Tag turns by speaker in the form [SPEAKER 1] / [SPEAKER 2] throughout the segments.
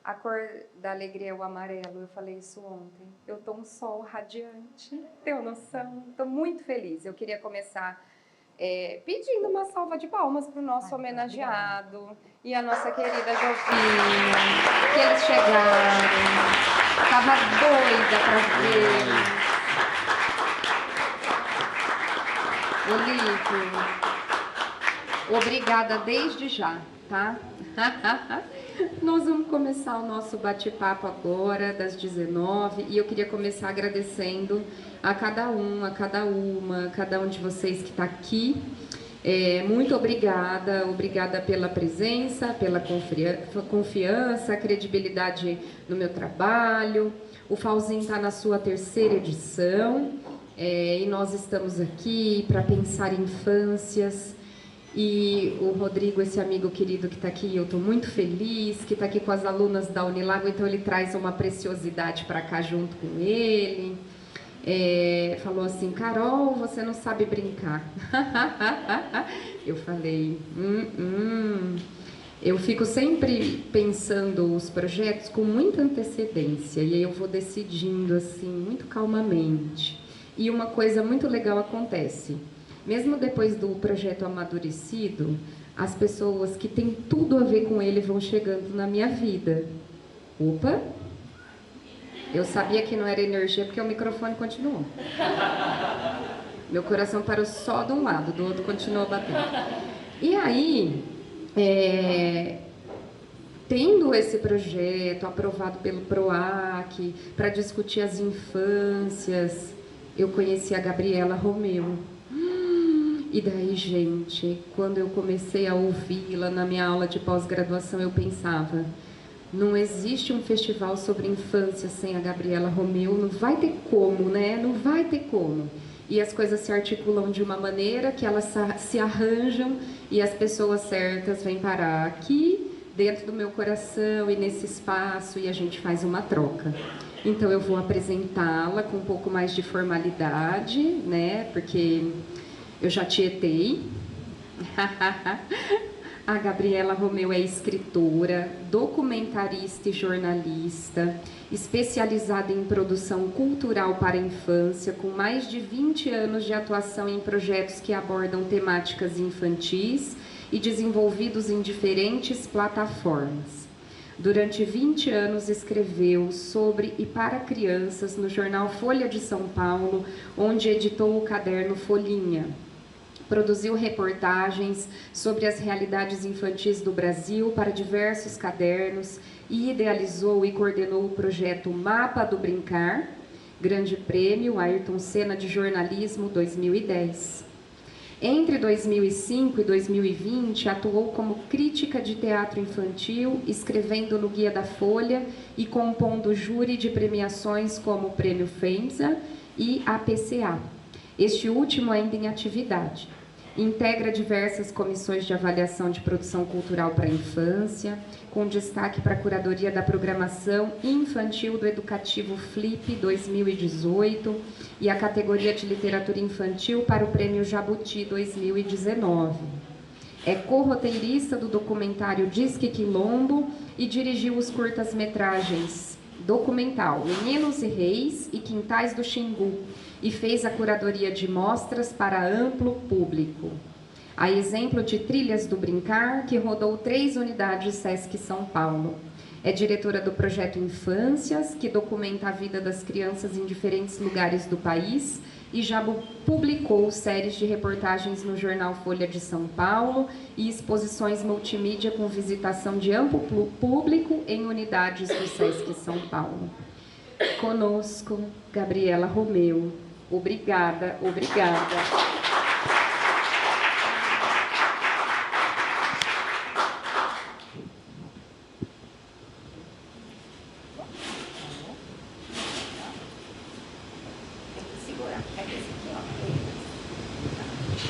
[SPEAKER 1] A cor da alegria é o amarelo, eu falei isso ontem. Eu tô um sol radiante, tenho noção? Tô muito feliz. Eu queria começar pedindo uma salva de palmas para o nosso homenageado e a nossa querida Jovinha, que eles chegaram. Tava doida para ver. Olívio, obrigada desde já, tá? Nós vamos começar o nosso bate-papo agora, das 19h, e eu queria começar agradecendo a cada um, a cada uma, cada um de vocês que está aqui. Muito obrigada, obrigada pela presença, pela confiança, credibilidade no meu trabalho. O Falzinho está na sua 3ª edição, e nós estamos aqui para pensar em infâncias. E o Rodrigo, esse amigo querido que está aqui, eu estou muito feliz, que está aqui com as alunas da Unilago, então ele traz uma preciosidade para cá junto com ele. Falou assim, Carol, você não sabe brincar. Eu falei, Eu fico sempre pensando os projetos com muita antecedência, e aí eu vou decidindo assim, muito calmamente. E uma coisa muito legal acontece. Mesmo depois do projeto amadurecido, as pessoas que têm tudo a ver com ele vão chegando na minha vida. Opa! Eu sabia que não era energia porque o microfone continuou. Meu coração parou só de um lado, do outro continuou batendo. E aí, tendo esse projeto aprovado pelo PROAC para discutir as infâncias, eu conheci a Gabriela Romeu. E daí, gente, quando eu comecei a ouvi-la na minha aula de pós-graduação, eu pensava, não existe um festival sobre infância sem a Gabriela Romeu, não vai ter como, né? Não vai ter como. E as coisas se articulam de uma maneira que elas se arranjam e as pessoas certas vêm parar aqui, dentro do meu coração e nesse espaço, e a gente faz uma troca. Então eu vou apresentá-la com um pouco mais de formalidade, né? Porque eu já tietei. A Gabriela Romeu é escritora, documentarista e jornalista, especializada em produção cultural para a infância, com mais de 20 anos de atuação em projetos que abordam temáticas infantis e desenvolvidos em diferentes plataformas. Durante 20 anos escreveu sobre e para crianças no jornal Folha de São Paulo, onde editou o caderno Folhinha. Produziu reportagens sobre as realidades infantis do Brasil para diversos cadernos e idealizou e coordenou o projeto Mapa do Brincar, Grande Prêmio Ayrton Senna de Jornalismo 2010. Entre 2005 e 2020, atuou como crítica de teatro infantil, escrevendo no Guia da Folha e compondo júri de premiações como o Prêmio FEMSA e a PCA, este último ainda em atividade. Integra diversas comissões de avaliação de produção cultural para a infância, com destaque para a curadoria da programação infantil do Educativo Flip 2018 e a categoria de literatura infantil para o Prêmio Jabuti 2019. É co-roteirista do documentário Disque Quilombo e dirigiu os curtas-metragens documental Meninos e Reis e Quintais do Xingu, e fez a curadoria de mostras para amplo público. A exemplo de Trilhas do Brincar, que rodou 3 unidades Sesc São Paulo. É diretora do projeto Infâncias, que documenta a vida das crianças em diferentes lugares do país, e já publicou séries de reportagens no jornal Folha de São Paulo e exposições multimídia com visitação de amplo público em unidades do Sesc São Paulo. Conosco, Gabriela Romeu. Obrigada, obrigada.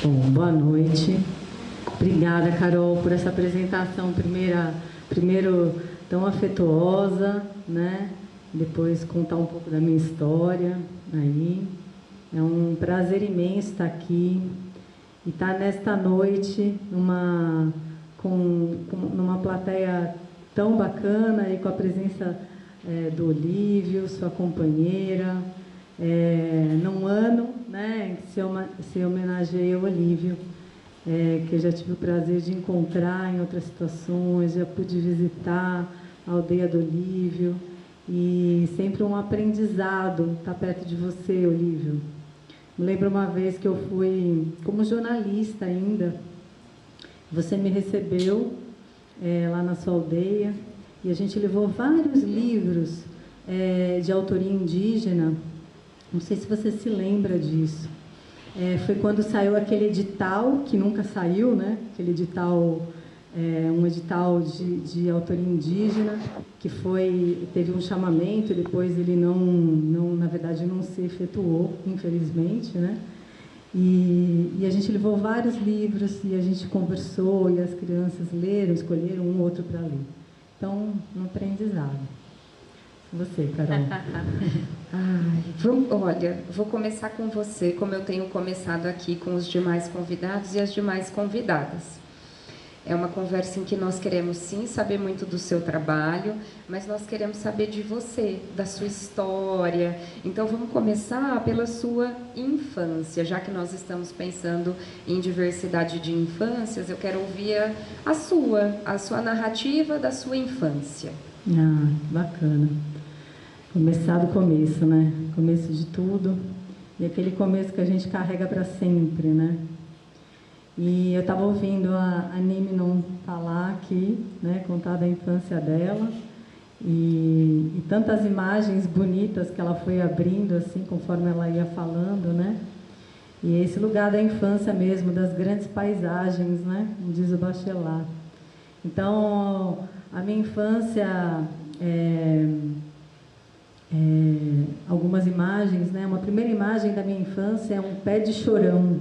[SPEAKER 2] Bom, boa noite. Obrigada, Carol, por essa apresentação primeiro tão afetuosa, né? Depois contar um pouco da minha história aí. É um prazer imenso estar aqui e estar nesta noite numa plateia tão bacana e com a presença do Olívio, sua companheira, num ano, né, em que se homenageia o Olívio, que eu já tive o prazer de encontrar em outras situações, já pude visitar a aldeia do Olívio, e sempre um aprendizado estar perto de você, Olívio. Me lembro uma vez que eu fui como jornalista ainda, você me recebeu lá na sua aldeia, e a gente levou vários livros de autoria indígena. Não sei se você se lembra disso. Foi quando saiu aquele edital, que nunca saiu, né? Aquele edital, um edital de autoria indígena, que teve um chamamento, e depois ele na verdade, não se efetuou, infelizmente, né? E a gente levou vários livros, e a gente conversou, e as crianças leram, escolheram um ou outro para ler. Então, um aprendizado. Você, Carol.
[SPEAKER 1] Olha, vou começar com você, como eu tenho começado aqui com os demais convidados e as demais convidadas. É uma conversa em que nós queremos, sim, saber muito do seu trabalho, mas nós queremos saber de você, da sua história. Então, vamos começar pela sua infância. Já que nós estamos pensando em diversidade de infâncias, eu quero ouvir a sua narrativa da sua infância.
[SPEAKER 2] Bacana. Começar do começo, né? Começo de tudo. E aquele começo que a gente carrega para sempre, né? E eu estava ouvindo a Niminon falar aqui, né? Contar da infância dela. E tantas imagens bonitas que ela foi abrindo, assim, conforme ela ia falando, né? E esse lugar da infância mesmo, das grandes paisagens, né? Como diz o Bachelard. Então, a minha infância... algumas imagens, né? Uma primeira imagem da minha infância é um pé de chorão,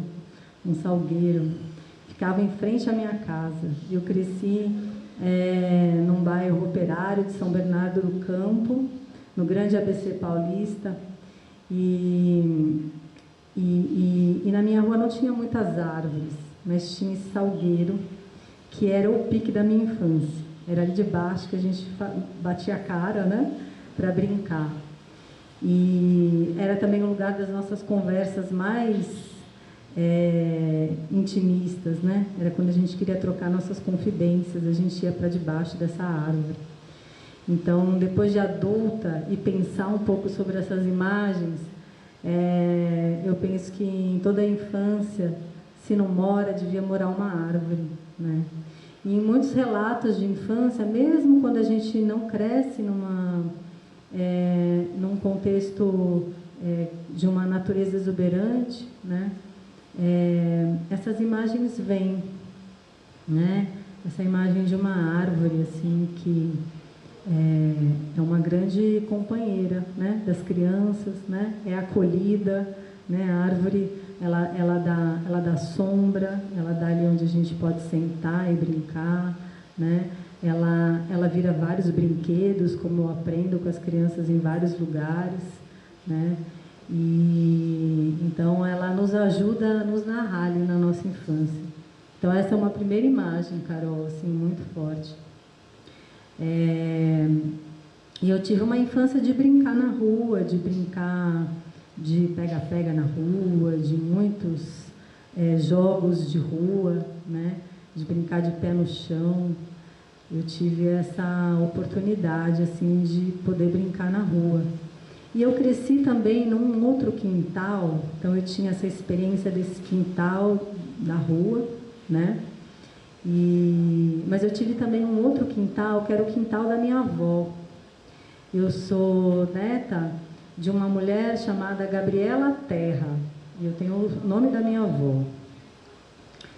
[SPEAKER 2] um salgueiro, ficava em frente à minha casa. Eu cresci num bairro operário de São Bernardo do Campo, no grande ABC Paulista, e na minha rua não tinha muitas árvores, mas tinha esse salgueiro, que era o pique da minha infância. Era ali de baixo que a gente batia a cara, né? Para brincar. E era também o lugar das nossas conversas mais intimistas, né? Era quando a gente queria trocar nossas confidências, a gente ia para debaixo dessa árvore. Então, depois de adulta e pensar um pouco sobre essas imagens, eu penso que em toda a infância, se não mora, devia morar uma árvore, né? E em muitos relatos de infância, mesmo quando a gente não cresce num contexto de uma natureza exuberante, né? Essas imagens vêm, né? Essa imagem de uma árvore, assim, que é uma grande companheira, né? Das crianças, né? É acolhida, né? A árvore, ela dá sombra, ela dá ali onde a gente pode sentar e brincar, né? Ela vira vários brinquedos, como eu aprendo com as crianças em vários lugares, né? E então ela nos ajuda a nos narrar ali na nossa infância. Então essa é uma primeira imagem, Carol, assim, muito forte. E eu tive uma infância de brincar na rua, de brincar de pega-pega na rua, de muitos jogos de rua, né? De brincar de pé no chão. Eu tive essa oportunidade, assim, de poder brincar na rua. E eu cresci também num outro quintal, então eu tinha essa experiência desse quintal da rua, né? Mas eu tive também um outro quintal, que era o quintal da minha avó. Eu sou neta de uma mulher chamada Gabriela Terra, e eu tenho o nome da minha avó.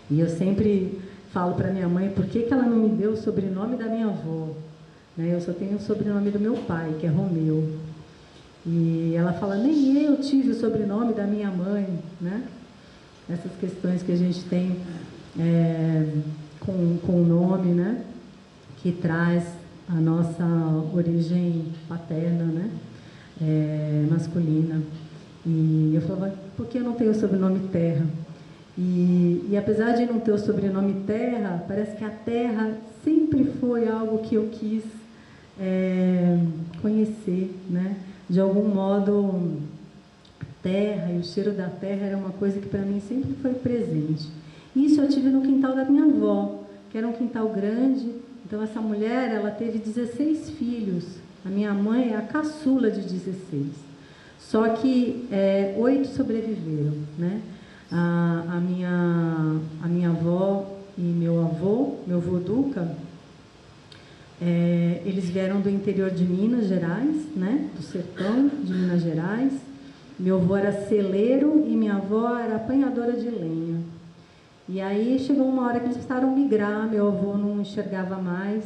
[SPEAKER 2] E eu sempre falo para minha mãe, por que ela não me deu o sobrenome da minha avó? Né? Eu só tenho o sobrenome do meu pai, que é Romeu. E ela fala, nem eu tive o sobrenome da minha mãe, né? Essas questões que a gente tem com o nome, né? Que traz a nossa origem paterna, né? Masculina. E eu falava, por que eu não tenho o sobrenome Terra? E apesar de não ter o sobrenome Terra, parece que a terra sempre foi algo que eu quis conhecer, né? De algum modo, a terra e o cheiro da terra era uma coisa que para mim sempre foi presente. Isso eu tive no quintal da minha avó, que era um quintal grande. Então essa mulher, ela teve 16 filhos. A minha mãe é a caçula de 16. Só que 8 sobreviveram, né? A minha avó e meu avô Duca, eles vieram do interior de Minas Gerais, né? Do sertão de Minas Gerais. Meu avô era celeiro e minha avó era apanhadora de lenha. E aí chegou uma hora que eles precisaram migrar, meu avô não enxergava mais,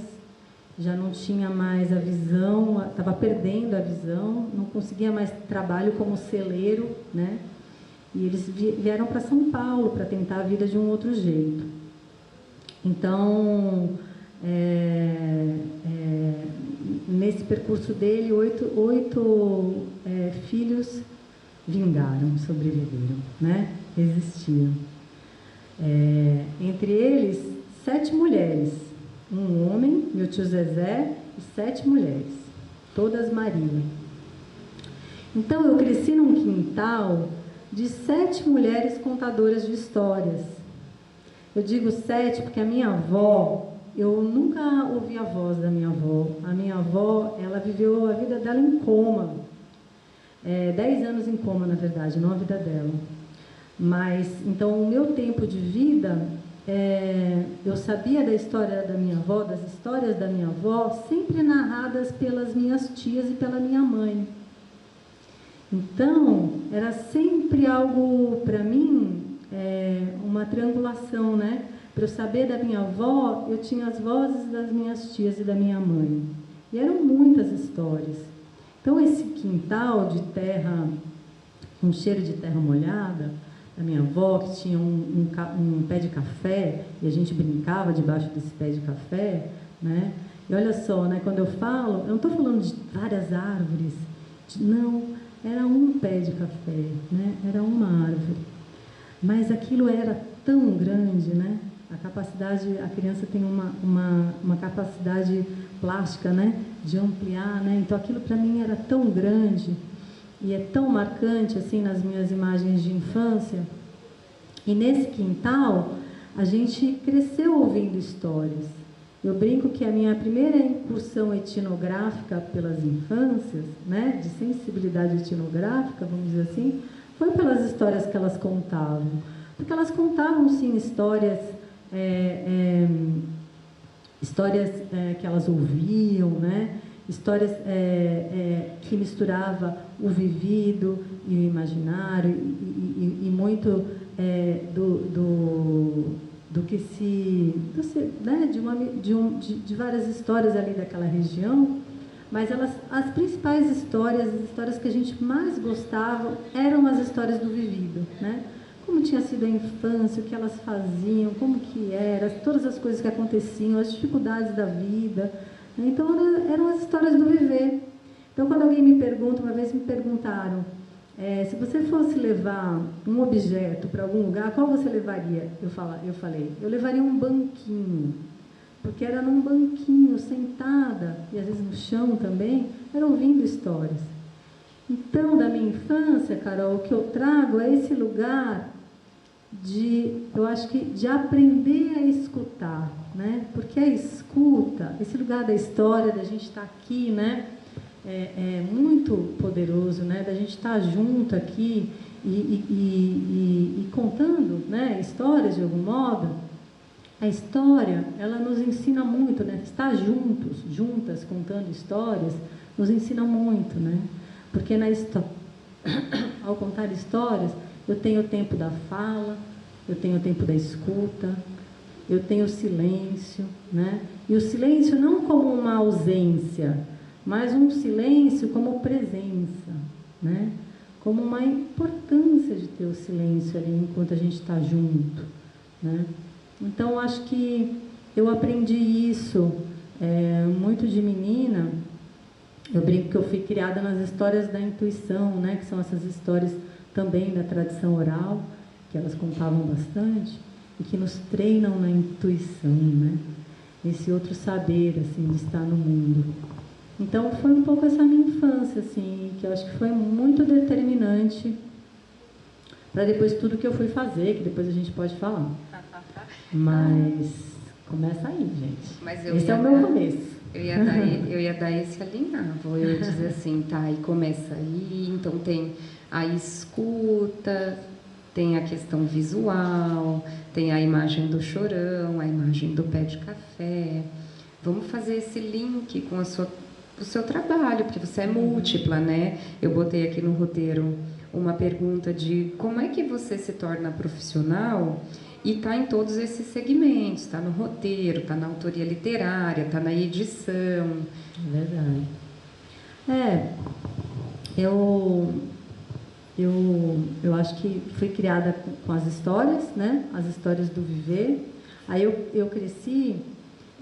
[SPEAKER 2] já não tinha mais a visão, estava perdendo a visão, não conseguia mais trabalho como celeiro, né? E eles vieram para São Paulo para tentar a vida de um outro jeito. Então, nesse percurso dele, oito filhos vingaram, sobreviveram, né? Resistiram. Entre eles, 7 mulheres, um homem, meu tio Zezé, e 7 mulheres, todas Maria. Então eu cresci num quintal de 7 mulheres contadoras de histórias. Eu digo 7 porque a minha avó, eu nunca ouvi a voz da minha avó. A minha avó, ela viveu a vida dela em coma, 10 anos em coma, na verdade, não a vida dela. Mas, então, o meu tempo de vida, eu sabia da história da minha avó, das histórias da minha avó, sempre narradas pelas minhas tias e pela minha mãe. Então, era sempre algo, para mim, uma triangulação, né? Para eu saber da minha avó, eu tinha as vozes das minhas tias e da minha mãe. E eram muitas histórias. Então, esse quintal de terra, um cheiro de terra molhada, da minha avó, que tinha um pé de café, e a gente brincava debaixo desse pé de café, né? E olha só, né, quando eu falo, eu não estou falando de várias árvores, não, era um pé de café, né? Era uma árvore. Mas aquilo era tão grande, né? A capacidade, a criança tem uma capacidade plástica, né? De ampliar, né? Então aquilo para mim era tão grande, e é tão marcante assim nas minhas imagens de infância. E nesse quintal a gente cresceu ouvindo histórias. Eu brinco que a minha primeira incursão etnográfica pelas infâncias, né, de sensibilidade etnográfica, vamos dizer assim, foi pelas histórias que elas contavam. Porque elas contavam, sim, histórias que elas ouviam, né? Histórias que misturava o vivido e o imaginário, e muito do que né, de várias histórias ali daquela região, mas as principais histórias, as histórias que a gente mais gostava, eram as histórias do vivido, né? Como tinha sido a infância, o que elas faziam, como que era, todas as coisas que aconteciam, as dificuldades da vida. Então, eram as histórias do viver. Então, quando alguém me pergunta, uma vez me perguntaram, se você fosse levar um objeto para algum lugar, qual você levaria? Eu falei, eu levaria um banquinho, porque era num banquinho, sentada, e às vezes no chão também, era ouvindo histórias. Então, da minha infância, Carol, o que eu trago é esse lugar eu acho que de aprender a escutar, né? Porque a escuta, esse lugar da história, da gente estar aqui, né? É muito poderoso, né? Da gente estar junto aqui e contando, né? Histórias de algum modo. A história, ela nos ensina muito, né? Estar juntas, contando histórias, nos ensina muito, né? Porque ao contar histórias, eu tenho o tempo da fala, eu tenho o tempo da escuta, eu tenho o silêncio, né? E o silêncio não como uma ausência, mas um silêncio como presença, né? Como uma importância de ter o silêncio ali enquanto a gente está junto, né? Então, acho que eu aprendi isso muito de menina. Eu brinco que eu fui criada nas histórias da intuição, né? Que são essas histórias também da tradição oral, que elas contavam bastante, e que nos treinam na intuição, né? esse outro saber, assim, de estar no mundo. Então, foi um pouco essa minha infância, assim, que eu acho que foi muito determinante para depois tudo que eu fui fazer, que depois a gente pode falar. Mas começa aí, gente.
[SPEAKER 1] Mas
[SPEAKER 2] esse é o meu começo.
[SPEAKER 1] Eu ia dar esse alinhavo, eu ia dizer assim, tá, e começa aí, então tem a escuta, tem a questão visual, tem a imagem do chorão, a imagem do pé de café. Vamos fazer esse link com o seu trabalho, porque você é múltipla, né? Eu botei aqui no roteiro uma pergunta de como é que você se torna profissional e está em todos esses segmentos, está no roteiro, está na autoria literária, está na edição.
[SPEAKER 2] Verdade. Eu acho que fui criada com as histórias, né? As histórias do viver. Aí eu cresci,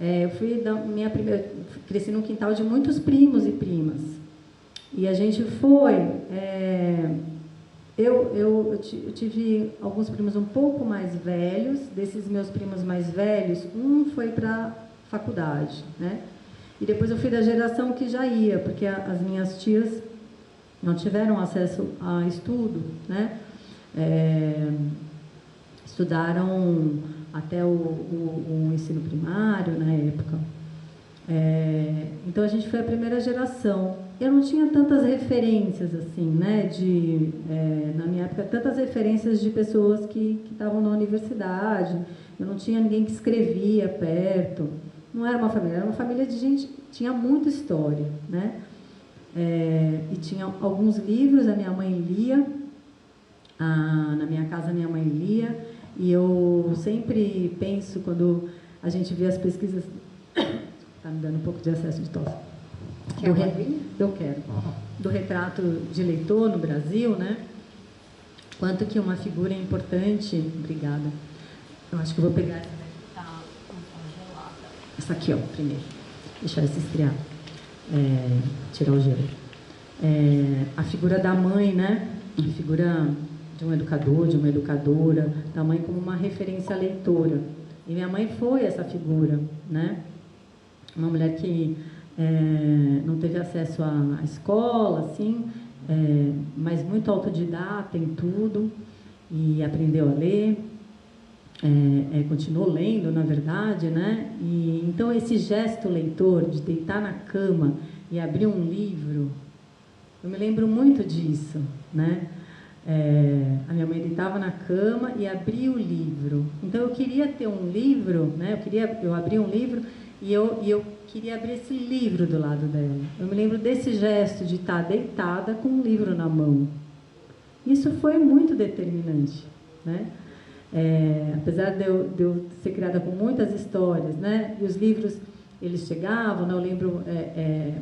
[SPEAKER 2] eu fui da minha primeira, cresci num quintal de muitos primos e primas. E a gente foi, eu tive alguns primos um pouco mais velhos. Desses meus primos mais velhos, um foi para a faculdade, né? E depois eu fui da geração que já ia, porque as minhas tias não tiveram acesso a estudo, né? Estudaram até o ensino primário na época. Então a gente foi a primeira geração. Eu não tinha tantas referências assim, né? Na minha época, tantas referências de pessoas que estavam na universidade. Eu não tinha ninguém que escrevia perto. Não era uma família, era uma família de gente, tinha muita história, né? E tinha alguns livros, a minha mãe lia, na minha casa a minha mãe lia, e eu sempre penso, quando a gente vê as pesquisas, está me dando um pouco de excesso de tosse, eu quero, do retrato de leitor no Brasil, né? Quanto que uma figura importante, obrigada, eu acho que eu vou pegar essa aqui, ó, primeiro, deixar essa esfriar. Tirar o gelo. A figura da mãe, né? A figura de um educador, de uma educadora, da mãe como uma referência leitora. E minha mãe foi essa figura, né? Uma mulher que não teve acesso à escola, assim, mas muito autodidata em tudo, e aprendeu a ler. Continuou lendo, na verdade, né? E então esse gesto leitor de deitar na cama e abrir um livro, eu me lembro muito disso, né? A minha mãe deitava na cama e abria o livro. Então eu queria ter um livro, né? Eu abria um livro e eu queria abrir esse livro do lado dela. Eu me lembro desse gesto de estar deitada com um livro na mão. Isso foi muito determinante, né? Apesar de eu ser criada com muitas histórias, né? E os livros, eles chegavam, né? Eu lembro,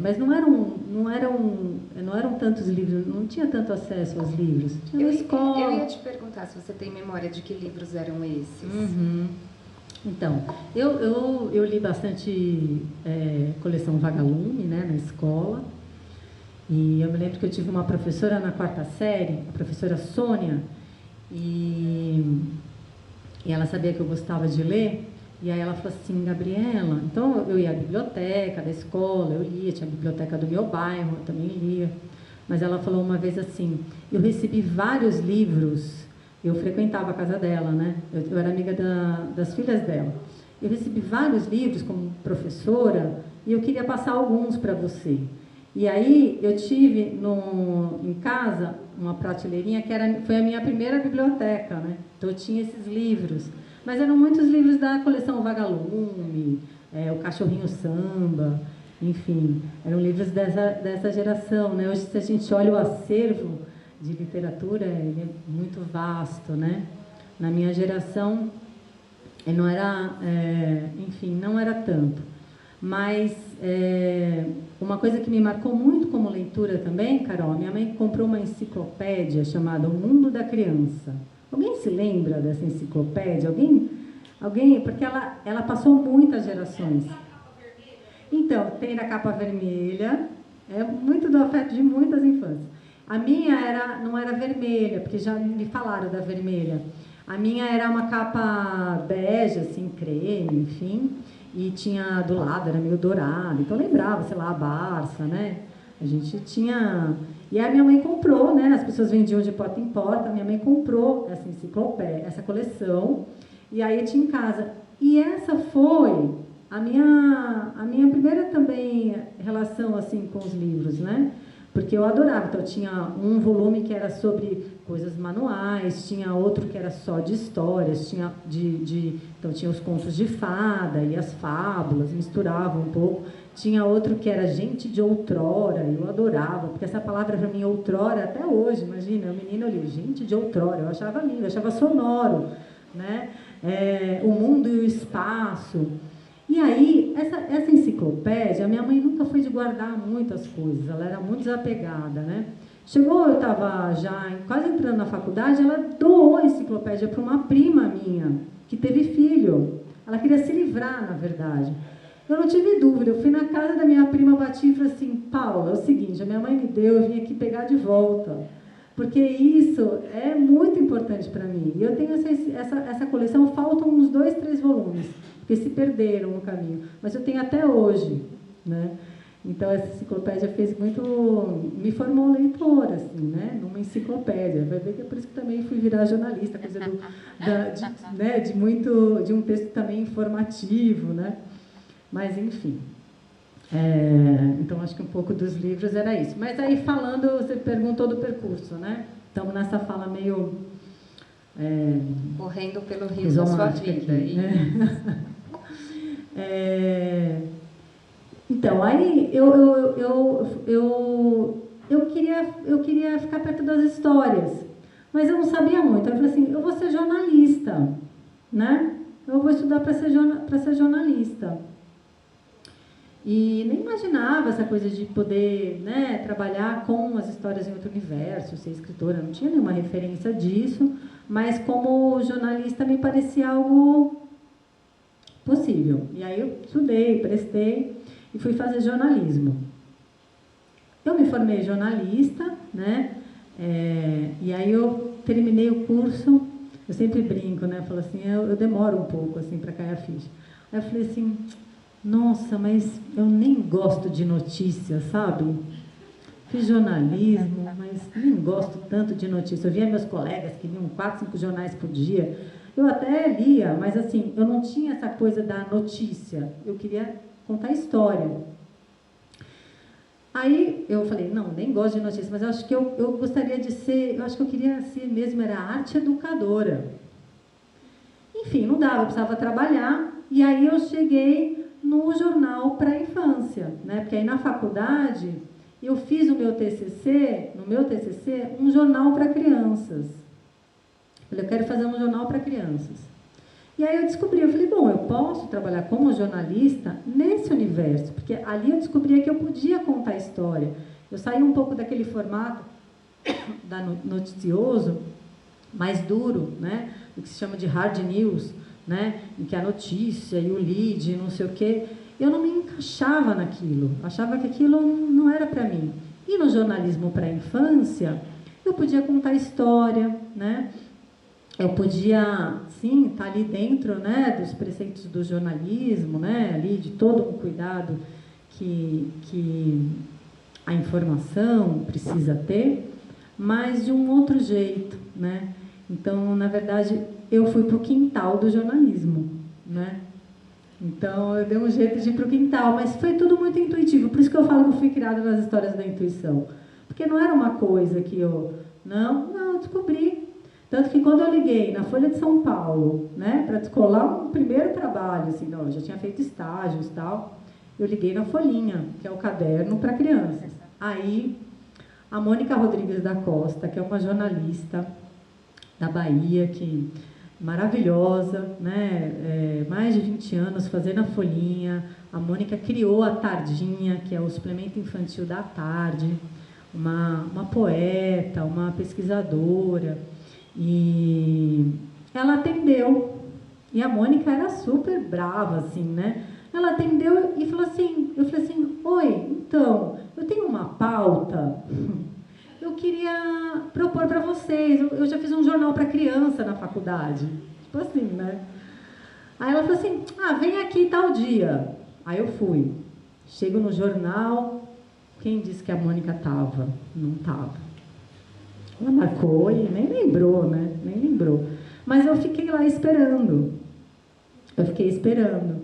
[SPEAKER 2] mas não eram tantos livros, não tinha tanto acesso aos livros. Tinha na escola.
[SPEAKER 1] Eu ia te perguntar se você tem memória de que livros eram esses.
[SPEAKER 2] Uhum. Então, eu li bastante coleção Vagalume, né? Na escola. E eu me lembro que eu tive uma professora na 4ª série, a professora Sônia, e ela sabia que eu gostava de ler, e aí ela falou assim: Gabriela, então eu ia à biblioteca da escola, eu lia, tinha a biblioteca do meu bairro, eu também lia, mas ela falou uma vez assim: eu recebi vários livros, eu frequentava a casa dela, né? Eu era amiga das filhas dela, eu recebi vários livros como professora, e eu queria passar alguns para você. E aí eu tive em casa uma prateleirinha que foi a minha primeira biblioteca, né? Então eu tinha esses livros, mas eram muitos livros da coleção Vagalume, o Cachorrinho Samba, enfim, eram livros dessa geração, né? Hoje, se a gente olha o acervo de literatura, ele é muito vasto, né? Na minha geração, ele não era, enfim, não era tanto. Mas uma coisa que me marcou muito como leitura também, Carol, minha mãe comprou uma enciclopédia chamada O Mundo da Criança. Alguém se lembra dessa enciclopédia? Alguém? Porque ela passou muitas gerações. Então, tem da capa vermelha, é muito do afeto de muitas infâncias. A minha não era vermelha, porque já me falaram da vermelha. A minha era uma capa bege, assim, creme, enfim. e tinha do lado, era meio dourado, então lembrava, sei lá, a Barça, né? A gente tinha... E aí minha mãe comprou, né? As pessoas vendiam de porta em porta, minha mãe comprou essa enciclopédia, essa coleção, e aí eu tinha em casa. E essa foi a minha primeira também relação assim com os livros, né? Porque eu adorava. Então, tinha um volume que era sobre coisas manuais, tinha outro que era só de histórias, então tinha os contos de fada e as fábulas, misturava um pouco. Tinha outro que era gente de outrora, eu adorava, porque essa palavra para mim, outrora, até hoje, imagina, o menino ali, gente de outrora, eu achava lindo, eu achava sonoro, né? O mundo e o espaço. E aí, essa enciclopédia, a minha mãe nunca foi de guardar muitas coisas, ela era muito desapegada, né? Chegou, eu estava já quase entrando na faculdade, ela doou a enciclopédia para uma prima minha, que teve filho. Ela queria se livrar, na verdade. Eu não tive dúvida, eu fui na casa da minha prima, bati e falei assim, Paula, é o seguinte, a minha mãe me deu, eu vim aqui pegar de volta. Porque isso é muito importante para mim. E eu tenho essa coleção, faltam uns 2, 3 volumes, porque se perderam no caminho. Mas eu tenho até hoje, né? Então, essa enciclopédia fez muito... Me formou leitora, assim, né? Numa enciclopédia. Vai ver que é por isso que também fui virar jornalista, coisa de um texto também informativo, né? Mas, enfim. Então, acho que um pouco dos livros era isso. Mas aí, falando, você perguntou do percurso, né? Estamos nessa fala meio...
[SPEAKER 1] correndo pelo rio da sua vida.
[SPEAKER 2] Aqui, né? Então, aí eu queria ficar perto das histórias, mas eu não sabia muito. Eu falei assim, eu vou ser jornalista, né? Eu vou estudar para ser jornalista. E nem imaginava essa coisa de poder, né, trabalhar com as histórias em outro universo, ser escritora, não tinha nenhuma referência disso, mas como jornalista me parecia algo possível. E aí eu estudei, prestei e fui fazer jornalismo. Eu me formei jornalista, né, e aí eu terminei o curso, eu sempre brinco, né, falo assim, eu demoro um pouco assim para cair a ficha. Aí eu falei assim, nossa, mas eu nem gosto de notícias, sabe? Fiz jornalismo, mas nem gosto tanto de notícias. Eu via meus colegas que liam 4, 5 jornais por dia. Eu até lia, mas assim, eu não tinha essa coisa da notícia. Eu queria contar história. Aí eu falei, não, nem gosto de notícias, mas eu acho que eu gostaria de ser, eu acho que eu queria ser mesmo, era arte educadora. Enfim, não dava, eu precisava trabalhar. E aí eu cheguei no jornal para a infância, né? Porque aí na faculdade eu fiz no meu TCC, um jornal para crianças. Eu falei, eu quero fazer um jornal para crianças. E aí eu descobri, eu falei, bom, eu posso trabalhar como jornalista nesse universo, porque ali eu descobria que eu podia contar história. Eu saí um pouco daquele formato noticioso, mais duro, né? O que se chama de hard news, né? Em que a notícia e o lead, não sei o quê, eu não me encaixava naquilo, achava que aquilo não era para mim. E no jornalismo para a infância, eu podia contar história, né? Eu podia, sim, estar ali dentro, né, dos preceitos do jornalismo, né, ali de todo um cuidado que a informação precisa ter, mas de um outro jeito, né? Então, na verdade, eu fui para o quintal do jornalismo, né? Então, eu dei um jeito de ir para o quintal, mas foi tudo muito intuitivo. Por isso que eu falo que eu fui criada nas histórias da intuição. Porque não era uma coisa que eu eu descobri. Tanto que quando eu liguei na Folha de São Paulo, né, para descolar um primeiro trabalho, assim, não, eu já tinha feito estágios e tal, eu liguei na Folhinha, que é o caderno para crianças. Aí, a Mônica Rodrigues da Costa, que é uma jornalista da Bahia, que maravilhosa, né, mais de 20 anos fazendo a Folhinha. A Mônica criou a Tardinha, que é o suplemento infantil da tarde, uma poeta, uma pesquisadora. E ela atendeu, e a Mônica era super brava, assim, né? Ela atendeu e falou assim, eu falei assim, oi, então, eu tenho uma pauta, eu queria propor para vocês, eu já fiz um jornal para criança na faculdade, tipo assim, né? Aí ela falou assim, vem aqui tal dia. Aí eu fui. Chego no jornal, quem disse que a Mônica estava? Não estava. Ela marcou e nem lembrou, né? Nem lembrou. Mas eu fiquei lá esperando. Eu fiquei esperando.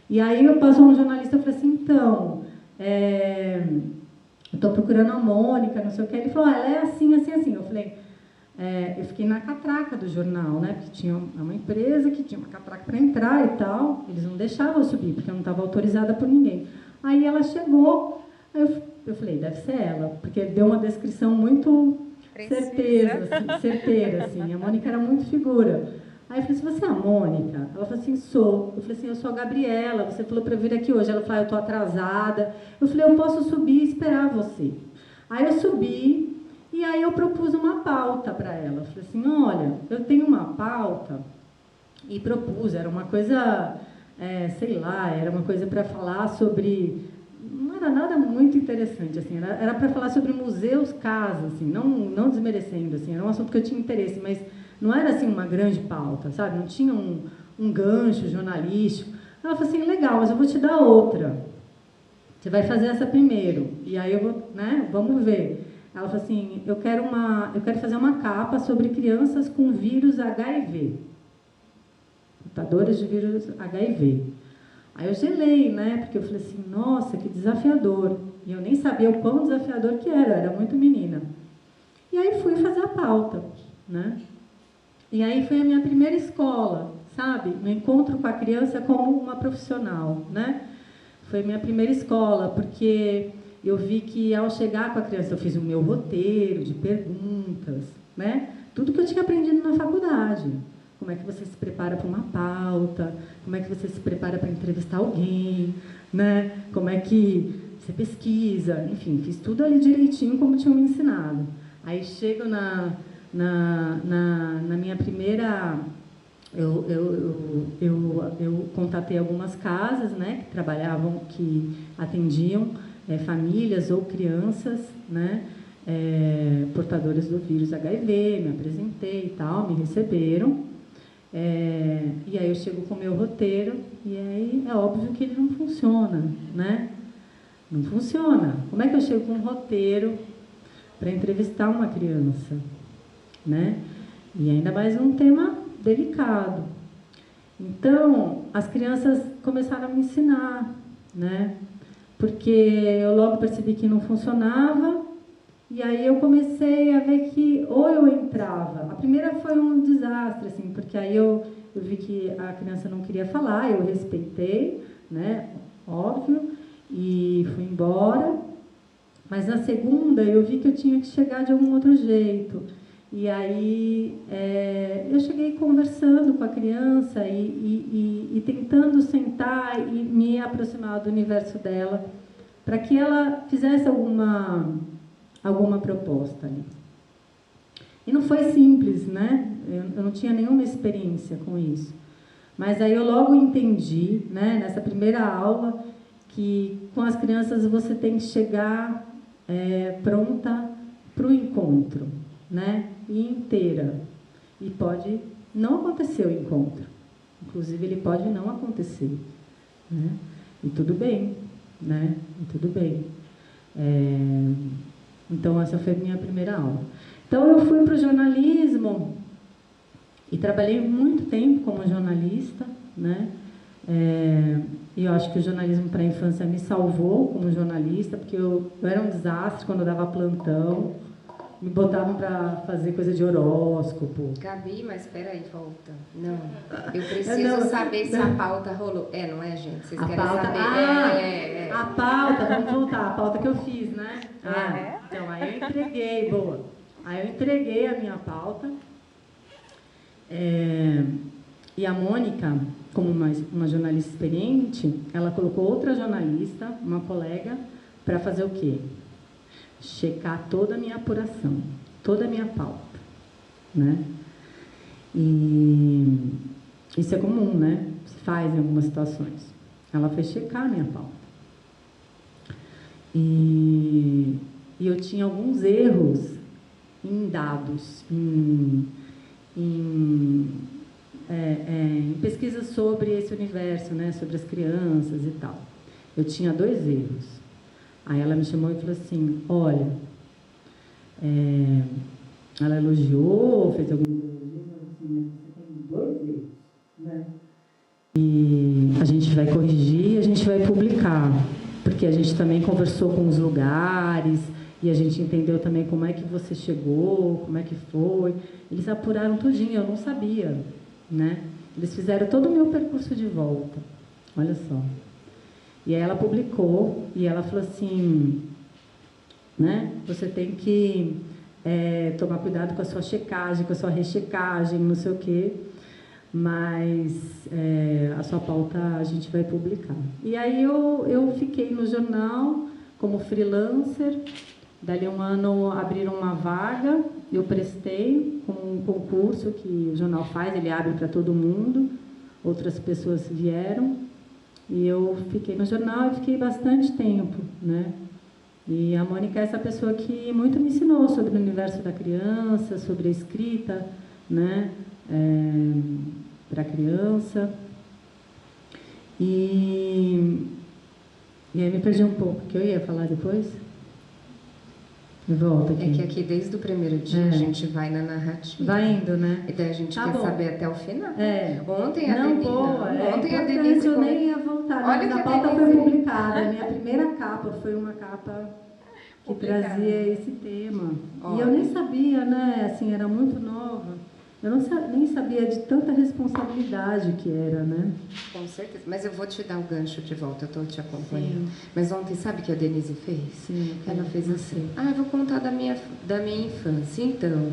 [SPEAKER 2] E aí passou um jornalista e falou assim, então, eu estou procurando a Mônica, não sei o que. Ele falou, ela é assim, assim, assim. Eu falei, eu fiquei na catraca do jornal, né? Porque tinha uma empresa que tinha uma catraca para entrar e tal. Eles não deixavam eu subir, porque eu não estava autorizada por ninguém. Aí ela chegou, aí eu falei, deve ser ela, porque ele deu uma descrição muito certeira, assim. A Mônica era muito figura. Aí eu falei assim, você é a Mônica? Ela falou assim, sou. Eu falei assim, eu sou a Gabriela, você falou para eu vir aqui hoje. Ela falou, eu estou atrasada. Eu falei, eu posso subir e esperar você. Aí eu subi, e aí eu propus uma pauta para ela. Eu falei assim, olha, eu tenho uma pauta, e propus, era uma coisa, sei lá, era uma coisa para falar sobre, não era nada muito interessante, assim, era para falar sobre museus, casas, assim, não desmerecendo, assim, era um assunto que eu tinha interesse, mas não era assim uma grande pauta, sabe? Não tinha um gancho jornalístico. Ela falou assim, legal, mas eu vou te dar outra. Você vai fazer essa primeiro, e aí eu vou, né, vamos ver. Ela falou assim, eu quero fazer uma capa sobre crianças com vírus HIV. Portadores de vírus HIV. Aí eu gelei, né, porque eu falei assim, nossa, que desafiador. E eu nem sabia o quão desafiador que era muito menina. E aí fui fazer a pauta, né. E aí foi a minha primeira escola, sabe? Meu encontro com a criança como uma profissional, né? Foi a minha primeira escola, porque eu vi que ao chegar com a criança, eu fiz o meu roteiro de perguntas, né? Tudo que eu tinha aprendido na faculdade. Como é que você se prepara para uma pauta, como é que você se prepara para entrevistar alguém, né? Como é que você pesquisa, enfim, fiz tudo ali direitinho como tinham me ensinado. Aí chego na minha primeira... Eu contatei algumas casas, né, que trabalhavam, que atendiam famílias ou crianças, né, portadoras do vírus HIV, me apresentei e tal, me receberam. E aí eu chego com o meu roteiro, e aí é óbvio que ele não funciona, né? Não funciona. Como é que eu chego com um roteiro para entrevistar uma criança, né? E ainda mais um tema delicado. Então, as crianças começaram a me ensinar, né? Porque eu logo percebi que não funcionava, e aí eu comecei a ver que ou eu entrava. A primeira foi um desastre, assim, porque aí eu vi que a criança não queria falar, eu respeitei, né? Óbvio, e fui embora. Mas na segunda eu vi que eu tinha que chegar de algum outro jeito. E aí eu cheguei conversando com a criança e tentando sentar e me aproximar do universo dela, para que ela fizesse alguma proposta ali. E não foi simples, né? Eu não tinha nenhuma experiência com isso. Mas aí eu logo entendi, né, nessa primeira aula, que com as crianças você tem que chegar pronta para o encontro, né? E inteira. E pode não acontecer o encontro. Inclusive, ele pode não acontecer, né? E tudo bem, né? E tudo bem. Então, essa foi a minha primeira aula. Então, eu fui para o jornalismo e trabalhei muito tempo como jornalista, né? E eu acho que o jornalismo para a infância me salvou como jornalista, porque eu era um desastre quando eu dava plantão. Me botavam para fazer coisa de horóscopo.
[SPEAKER 1] Gabi, mas espera aí, volta. Não, eu preciso saber se a pauta rolou. Não é, gente? Vocês querem saber?
[SPEAKER 2] A pauta, vamos voltar, a pauta que eu fiz, né? Então, aí eu entreguei, boa. Aí eu entreguei a minha pauta. E a Mônica, como uma jornalista experiente, ela colocou outra jornalista, uma colega, para fazer o quê? Checar toda a minha apuração, toda a minha pauta, né? E isso é comum, né? Se faz em algumas situações. Ela foi checar a minha pauta. E eu tinha alguns erros em dados, em pesquisas sobre esse universo, né, sobre as crianças e tal. Eu tinha 2 erros. Aí ela me chamou e falou assim, olha, ela elogiou, fez alguns elogios, mas assim, você tem 2 erros, né? E a gente vai corrigir, a gente vai publicar, porque a gente também conversou com os lugares e a gente entendeu também como é que você chegou, como é que foi. Eles apuraram tudinho, eu não sabia, né? Eles fizeram todo o meu percurso de volta, olha só. E aí ela publicou e ela falou assim, né? Você tem que tomar cuidado com a sua checagem, com a sua rechecagem, não sei o quê. Mas a sua pauta a gente vai publicar. E aí eu fiquei no jornal como freelancer, dali um ano abriram uma vaga, eu prestei com um concurso que o jornal faz, ele abre para todo mundo, outras pessoas vieram, e eu fiquei no jornal e fiquei bastante tempo, né? E a Mônica é essa pessoa que muito me ensinou sobre o universo da criança, sobre a escrita, né? Para a criança. E aí me perdi um pouco, que eu ia falar depois? Me volta aqui.
[SPEAKER 1] É que aqui desde o primeiro dia a gente vai na narrativa.
[SPEAKER 2] Vai indo, né?
[SPEAKER 1] E daí a gente quer saber até o final. Ontem a Denise
[SPEAKER 2] eu nem ia voltar.
[SPEAKER 1] Olha
[SPEAKER 2] a pauta foi publicada. A minha primeira capa foi uma capa que trazia esse tema. E eu nem sabia, né? Assim, era muito nova. Eu nem sabia de tanta responsabilidade que era, né?
[SPEAKER 1] Com certeza. Mas eu vou te dar o gancho de volta, eu estou te acompanhando.
[SPEAKER 2] Sim.
[SPEAKER 1] Mas ontem, sabe o que a Denise fez?
[SPEAKER 2] Sim.
[SPEAKER 1] Ela fez assim, eu vou contar da minha infância. Então,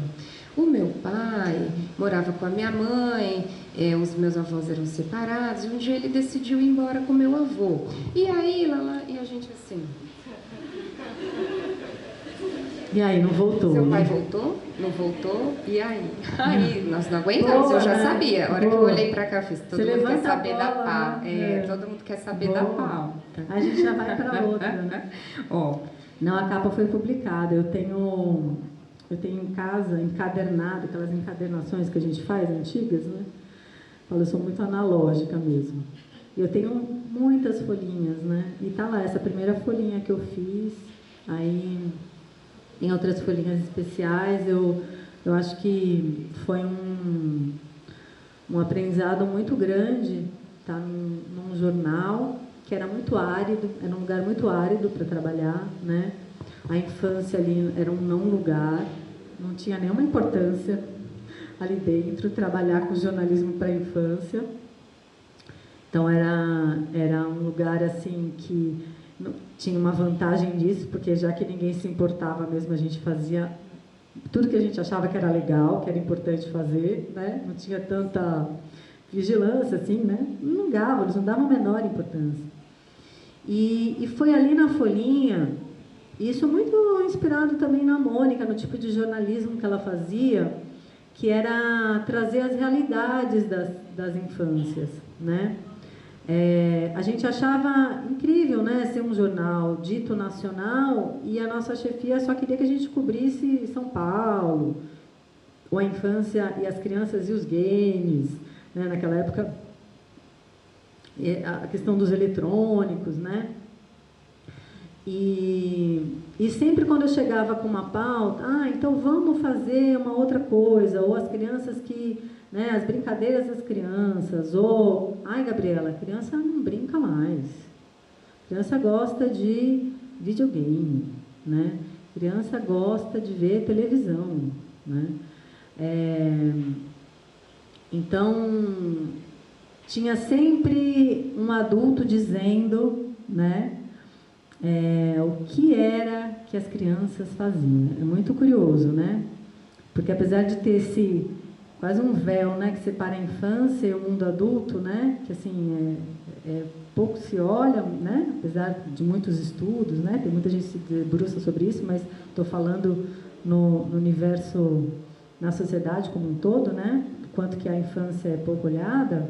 [SPEAKER 1] o meu pai morava com a minha mãe, os meus avós eram separados, e um dia ele decidiu ir embora com meu avô. E aí, e a gente assim...
[SPEAKER 2] E aí, não voltou?
[SPEAKER 1] Seu pai voltou? Não voltou? E aí? Aí, nós não aguentamos, eu já sabia. A hora que eu olhei pra cá, eu fiz, todo mundo quer saber da pauta. Todo mundo quer saber da pauta.
[SPEAKER 2] A gente já vai para outra, né? Não, a capa foi publicada. Eu tenho em casa, encadernado, aquelas encadernações que a gente faz, antigas, né? Eu sou muito analógica mesmo. E eu tenho muitas folhinhas, né? E tá lá, essa primeira folhinha que eu fiz, aí... Em outras folhinhas especiais, eu acho que foi um aprendizado muito grande, tá num jornal que era muito árido, era um lugar muito árido para trabalhar, né? A infância ali era um não lugar, não tinha nenhuma importância ali dentro, trabalhar com jornalismo para a infância. Então era um lugar assim que tinha uma vantagem disso, porque já que ninguém se importava mesmo, a gente fazia tudo que a gente achava que era legal, que era importante fazer, né? Não tinha tanta vigilância, assim, né? Não ligavam, eles não davam a menor importância. E foi ali na folhinha, isso muito inspirado também na Mônica, no tipo de jornalismo que ela fazia, que era trazer as realidades das infâncias, né? A gente achava incrível, né, ser um jornal dito nacional e a nossa chefia só queria que a gente cobrisse São Paulo, ou a infância e as crianças e os games, né, naquela época, a questão dos eletrônicos, né? E sempre quando eu chegava com uma pauta, então vamos fazer uma outra coisa, ou as crianças que... Né, as brincadeiras das crianças, ou... Gabriela, a criança não brinca mais. A criança gosta de videogame, né? A criança gosta de ver televisão, né? Então, tinha sempre um adulto dizendo, né, o que era que as crianças faziam. É muito curioso, né? Porque apesar de ter esse... quase um véu, né, que separa a infância e o mundo adulto, né, que assim, pouco se olha, né, apesar de muitos estudos, né, tem muita gente que se debruça sobre isso, mas estou falando no universo, na sociedade como um todo, né, quanto que a infância é pouco olhada,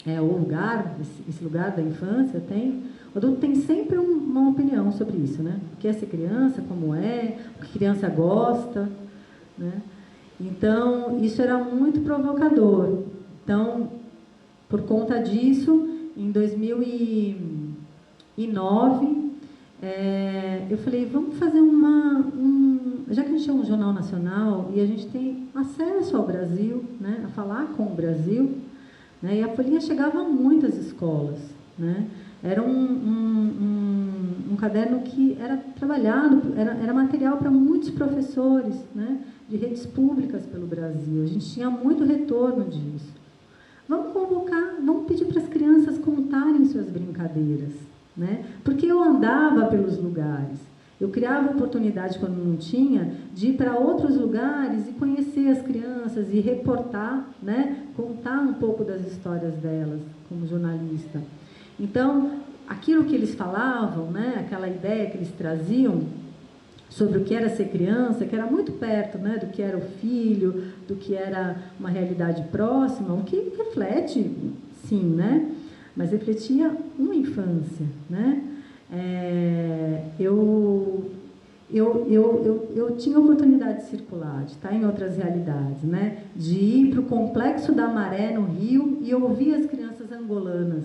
[SPEAKER 2] o lugar, esse lugar da infância tem, o adulto tem sempre uma opinião sobre isso, né, o que é ser criança, como é, o que criança gosta, né. Então, isso era muito provocador, Então, por conta disso, em 2009, eu falei, vamos fazer já que a gente é um jornal nacional e a gente tem acesso ao Brasil, né, a falar com o Brasil, né, e a Folhinha chegava a muitas escolas, né, era um caderno que era trabalhado, era material para muitos professores, né, de redes públicas pelo Brasil. A gente tinha muito retorno disso. Vamos convocar, vamos pedir para as crianças contarem suas brincadeiras, né? Porque eu andava pelos lugares, eu criava oportunidade quando não tinha, de ir para outros lugares e conhecer as crianças e reportar, né? Contar um pouco das histórias delas como jornalista. Então, aquilo que eles falavam, né? Aquela ideia que eles traziam sobre o que era ser criança, que era muito perto, né, do que era o filho, do que era uma realidade próxima, o que reflete, sim, né, mas refletia uma infância, né. Eu tinha a oportunidade de circular, de estar em outras realidades, né, de ir para o Complexo da Maré, no Rio, e ouvir as crianças angolanas,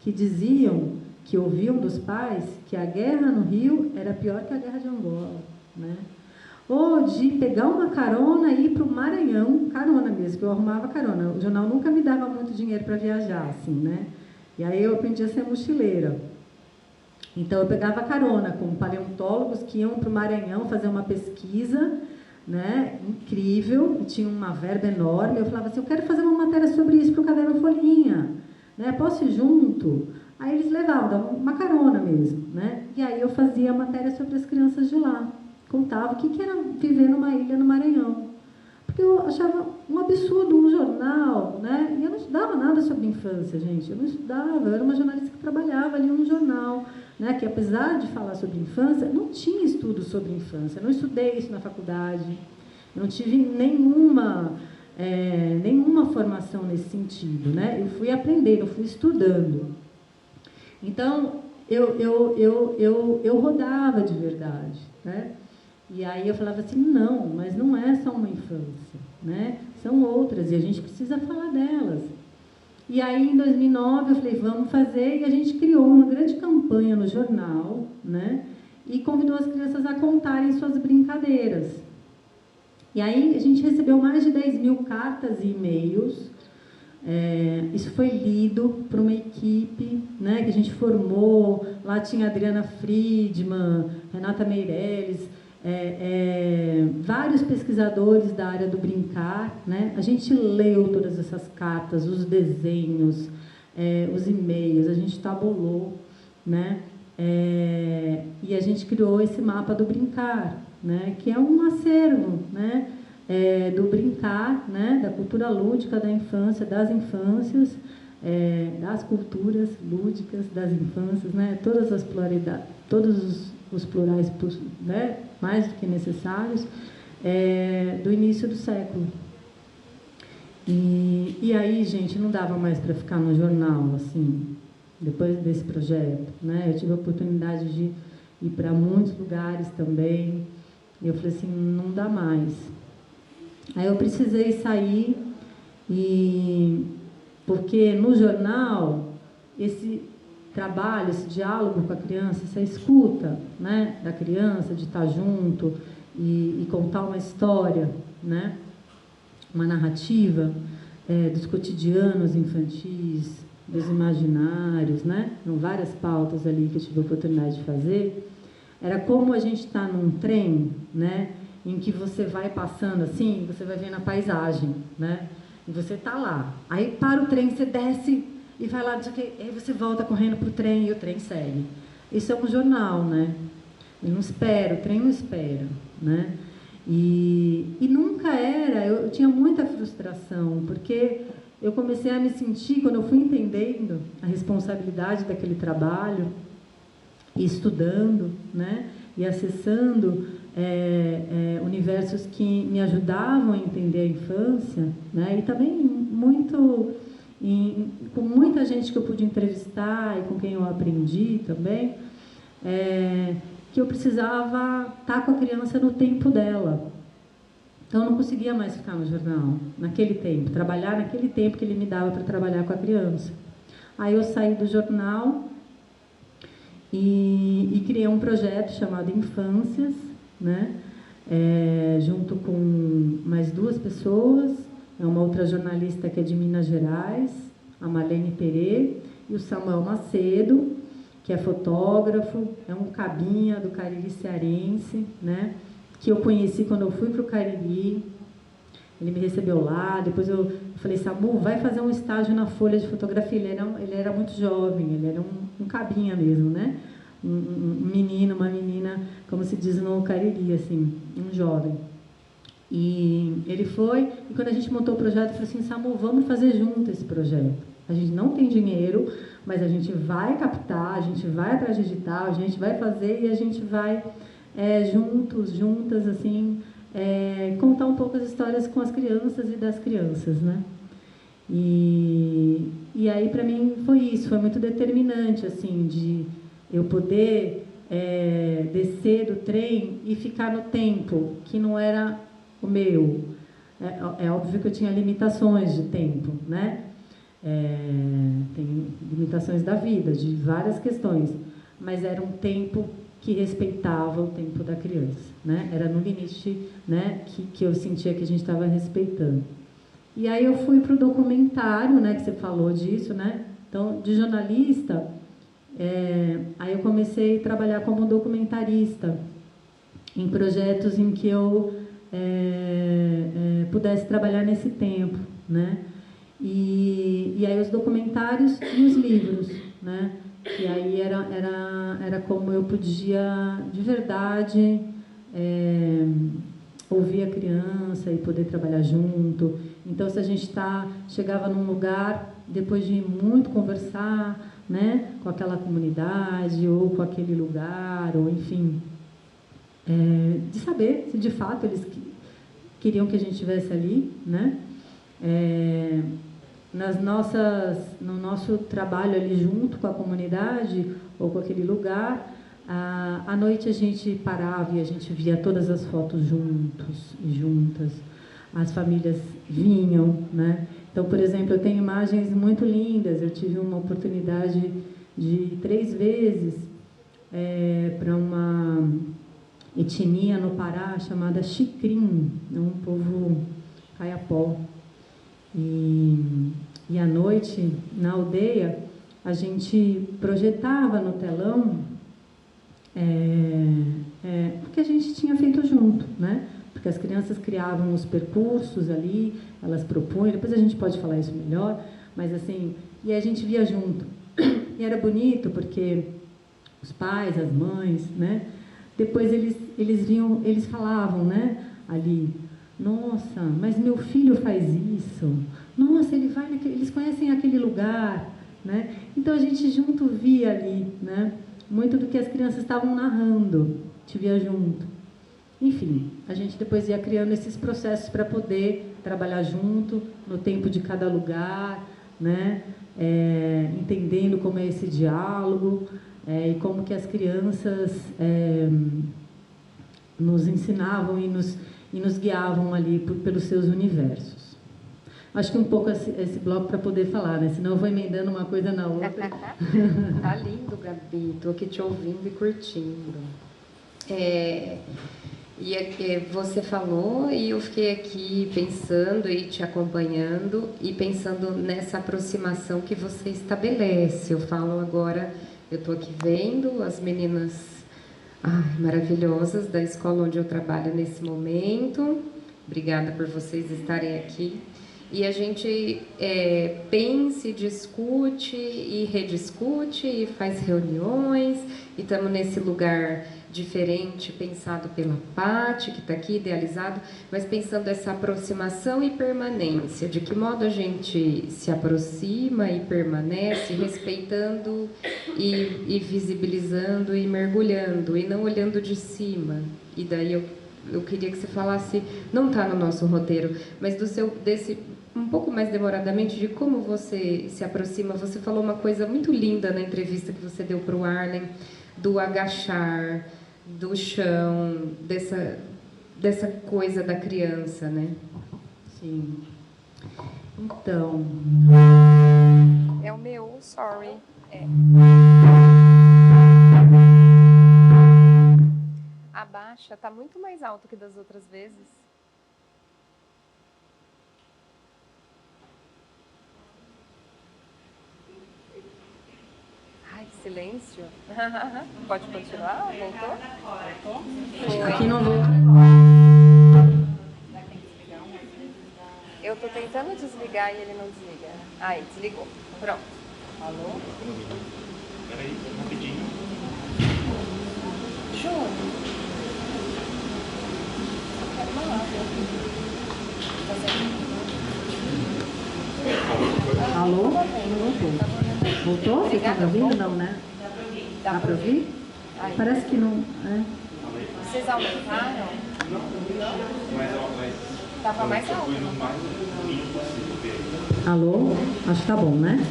[SPEAKER 2] que diziam, que ouviam dos pais, que a guerra no Rio era pior que a guerra de Angola, né? Ou de pegar uma carona e ir para o Maranhão, carona mesmo, que eu arrumava carona. O jornal nunca me dava muito dinheiro para viajar, assim, né? E aí eu aprendi a ser mochileira. Então eu pegava carona com paleontólogos que iam para o Maranhão fazer uma pesquisa, né, incrível, e tinha uma verba enorme. Eu falava assim, eu quero fazer uma matéria sobre isso para o Caderno Folhinha, né? Posso ir junto? Aí eles levavam, davam uma carona mesmo, né? E aí eu fazia a matéria sobre as crianças de lá. Contava o que era viver numa ilha no Maranhão. Porque eu achava um absurdo um jornal, né? E eu não estudava nada sobre infância, gente. Eu não estudava, eu era uma jornalista que trabalhava ali num jornal, né? Que apesar de falar sobre infância, não tinha estudo sobre infância. Eu não estudei isso na faculdade. Eu não tive nenhuma formação nesse sentido, né? Eu fui aprendendo, eu fui estudando. Então, eu rodava de verdade, né? E aí eu falava assim, não, mas não é só uma infância, né? São outras e a gente precisa falar delas. E aí, em 2009, eu falei, vamos fazer, e a gente criou uma grande campanha no jornal, né? E convidou as crianças a contarem suas brincadeiras. E aí, a gente recebeu mais de 10.000 cartas e e-mails. Isso foi lido por uma equipe, né, que a gente formou. Lá tinha Adriana Friedman, Renata Meirelles, vários pesquisadores da área do brincar, né? A gente leu todas essas cartas, os desenhos, os e-mails, a gente tabulou, né? E a gente criou esse mapa do brincar, né, que é um acervo, né, do brincar, né, da cultura lúdica da infância, das infâncias, das culturas lúdicas das infâncias, né, todas as pluralidades, todos os plurais, né, mais do que necessários, do início do século. E aí, gente, não dava mais para ficar no jornal, assim, depois desse projeto, né? Eu tive a oportunidade de ir para muitos lugares também, e eu falei assim, não dá mais. Aí eu precisei sair, porque no jornal, esse trabalho, esse diálogo com a criança, essa escuta, né, da criança, de estar junto e contar uma história, né, uma narrativa dos cotidianos infantis, dos imaginários, né, são várias pautas ali que eu tive a oportunidade de fazer. Era como a gente está num trem, né, em que você vai passando assim, você vai vendo a paisagem, né, e você está lá. Aí para o trem, você desce e vai lá, aí você volta correndo para o trem e o trem segue. Isso é um jornal, né? Ele não espera, o trem não espera, né? E nunca era, eu tinha muita frustração, porque eu comecei a me sentir, quando eu fui entendendo a responsabilidade daquele trabalho, e estudando, né? E acessando universos que me ajudavam a entender a infância, né? E também com muita gente que eu pude entrevistar e com quem eu aprendi também, que eu precisava estar com a criança no tempo dela. Então, eu não conseguia mais ficar no jornal, naquele tempo, trabalhar naquele tempo que ele me dava para trabalhar com a criança. Aí eu saí do jornal e criei um projeto chamado Infâncias, né? Junto com mais 2 pessoas, uma outra jornalista que é de Minas Gerais, a Marlene Perê, e o Samuel Macedo, que é fotógrafo, é um cabinha do Cariri cearense, né? Que eu conheci quando eu fui para o Cariri. Ele me recebeu lá, depois eu falei, Samu, vai fazer um estágio na Folha de Fotografia. Ele era muito jovem, ele era um cabinha mesmo, né? Um menino, uma menina, como se diz no Cariri, assim, um jovem. E ele foi, e quando a gente montou o projeto, eu falei assim, Samu, vamos fazer junto esse projeto. A gente não tem dinheiro, mas a gente vai captar, a gente vai atrás de edital, a gente vai fazer e a gente vai juntas, assim, contar um pouco as histórias com as crianças e das crianças, né? E aí, para mim, foi isso, foi muito determinante, assim, de eu poder descer do trem e ficar no tempo, que não era o meu. É óbvio que eu tinha limitações de tempo, né? Tem limitações da vida, de várias questões, mas era um tempo que respeitava o tempo da criança, né? Era no limite, né, que eu sentia que a gente estava respeitando. E aí eu fui para o documentário, né, que você falou disso, né? Então, de jornalista, aí eu comecei a trabalhar como documentarista em projetos em que eu pudesse trabalhar nesse tempo, né? E aí os documentários e os livros, né? E aí era como eu podia, de verdade, ouvir a criança e poder trabalhar junto. Então, se a gente chegava num lugar, depois de muito conversar, né, com aquela comunidade ou com aquele lugar, ou enfim, de saber se de fato eles queriam que a gente estivesse ali, né? No nosso trabalho ali junto com a comunidade ou com aquele lugar, à noite a gente parava e a gente via todas as fotos juntos e juntas. As famílias vinham, né? Então, por exemplo, eu tenho imagens muito lindas. Eu tive uma oportunidade de 3 vezes para uma etnia no Pará chamada Xicrim, um povo caiapó. E à noite, na aldeia, a gente projetava no telão porque a gente tinha feito junto, né? Porque as crianças criavam os percursos ali, elas propunham, depois a gente pode falar isso melhor, mas assim, e a gente via junto. E era bonito porque os pais, as mães, né? Depois eles falavam, né? Ali, nossa, mas meu filho faz isso. Nossa, eles conhecem aquele lugar, né? Então a gente junto via ali, né? Muito do que as crianças estavam narrando, te via junto. Enfim, a gente depois ia criando esses processos para poder trabalhar junto, no tempo de cada lugar, né? Entendendo como é esse diálogo e como que as crianças nos ensinavam e nos guiavam ali pelos seus universos. Acho que um pouco esse bloco para poder falar, né? Senão eu vou emendando uma coisa na outra.
[SPEAKER 1] Tá lindo, Gabi. Estou aqui te ouvindo e curtindo. Você falou e eu fiquei aqui pensando e te acompanhando e pensando nessa aproximação que você estabelece. Eu falo agora, eu estou aqui vendo as meninas maravilhosas da escola onde eu trabalho nesse momento. Obrigada por vocês estarem aqui. E a gente pensa, discute e rediscute e faz reuniões e estamos nesse lugar diferente, pensado pela Paty, que está aqui, idealizado, mas pensando essa aproximação e permanência, de que modo a gente se aproxima e permanece, respeitando e visibilizando e mergulhando, e não olhando de cima. E daí eu queria que você falasse, não está no nosso roteiro, mas um pouco mais demoradamente, de como você se aproxima. Você falou uma coisa muito linda na entrevista que você deu para o dessa coisa da criança, né?
[SPEAKER 2] Sim. Então...
[SPEAKER 1] É o meu, sorry. É. A baixa tá muito mais alto que das outras vezes. Ai, silêncio. Pode continuar? Voltou? Voltou?
[SPEAKER 2] Aqui não voltou.
[SPEAKER 1] Eu tô tentando desligar e ele não desliga. Aí, desligou. Pronto. Alô?
[SPEAKER 3] Peraí, rapidinho.
[SPEAKER 1] Ju. Quero uma água.
[SPEAKER 2] Alô? Não voltou. Voltou? Você está me ouvindo? Não, né? Dá para ouvir?
[SPEAKER 1] Aí.
[SPEAKER 2] Parece que não. É.
[SPEAKER 1] Vocês aumentaram?
[SPEAKER 3] Mas
[SPEAKER 1] Tava mais alto.
[SPEAKER 2] Alô? Acho que tá bom, né?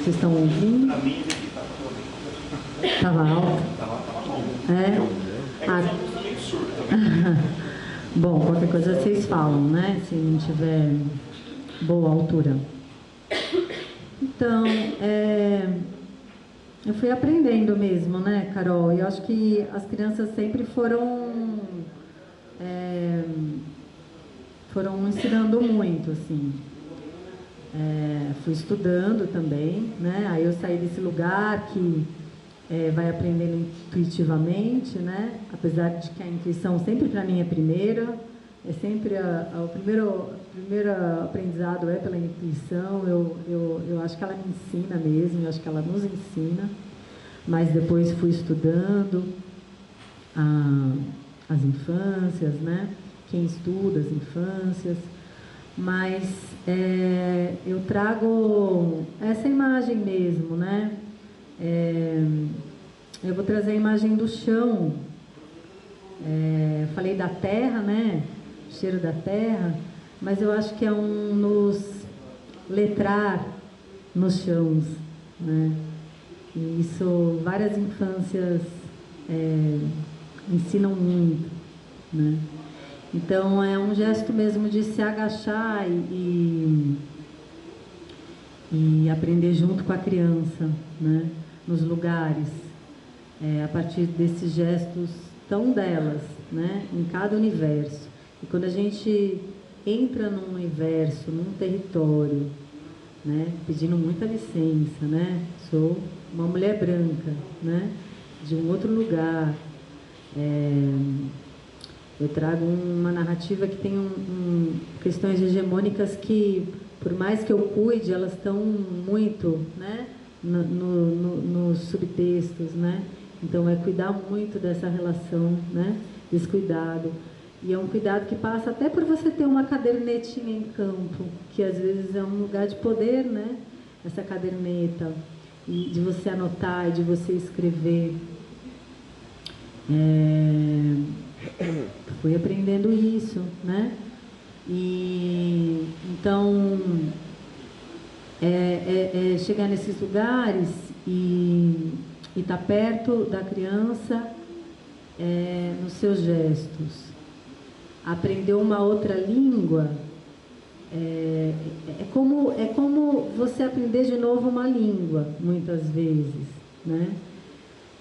[SPEAKER 2] Vocês estão ouvindo? Tava alto? É? Bom, qualquer coisa vocês falam, né? Se não tiver boa altura. Então, eu fui aprendendo mesmo, né, Carol? E eu acho que as crianças sempre foram ensinando muito, assim. Fui estudando também, né? Aí eu saí desse lugar que vai aprendendo intuitivamente, né? Apesar de que a intuição sempre para mim é primeira, é sempre o primeiro aprendizado é pela intuição. Eu acho que ela me ensina mesmo, eu acho que ela nos ensina, mas depois fui estudando as infâncias, né? Quem estuda as infâncias, mas eu trago essa imagem mesmo, né? Eu vou trazer a imagem do chão. Falei da terra, né? O cheiro da terra, mas eu acho que é nos letrar nos chãos, né? E isso várias infâncias ensinam muito, né? Então é um gesto mesmo de se agachar e aprender junto com a criança, né? Nos lugares, a partir desses gestos tão delas, né? Em cada universo. E quando a gente entra num universo, num território, né? Pedindo muita licença, né? Sou uma mulher branca, né? De um outro lugar. Eu trago uma narrativa que tem questões hegemônicas que, por mais que eu cuide, elas estão muito, né, nos subtextos, né? Então é cuidar muito dessa relação, né, desse cuidado. E é um cuidado que passa até por você ter uma cadernetinha em campo, que às vezes é um lugar de poder, né? Essa caderneta, e de você anotar, e de você escrever. Fui aprendendo isso, né? E então chegar nesses lugares e estar perto da criança nos seus gestos. Aprender uma outra língua é como você aprender de novo uma língua, muitas vezes, né?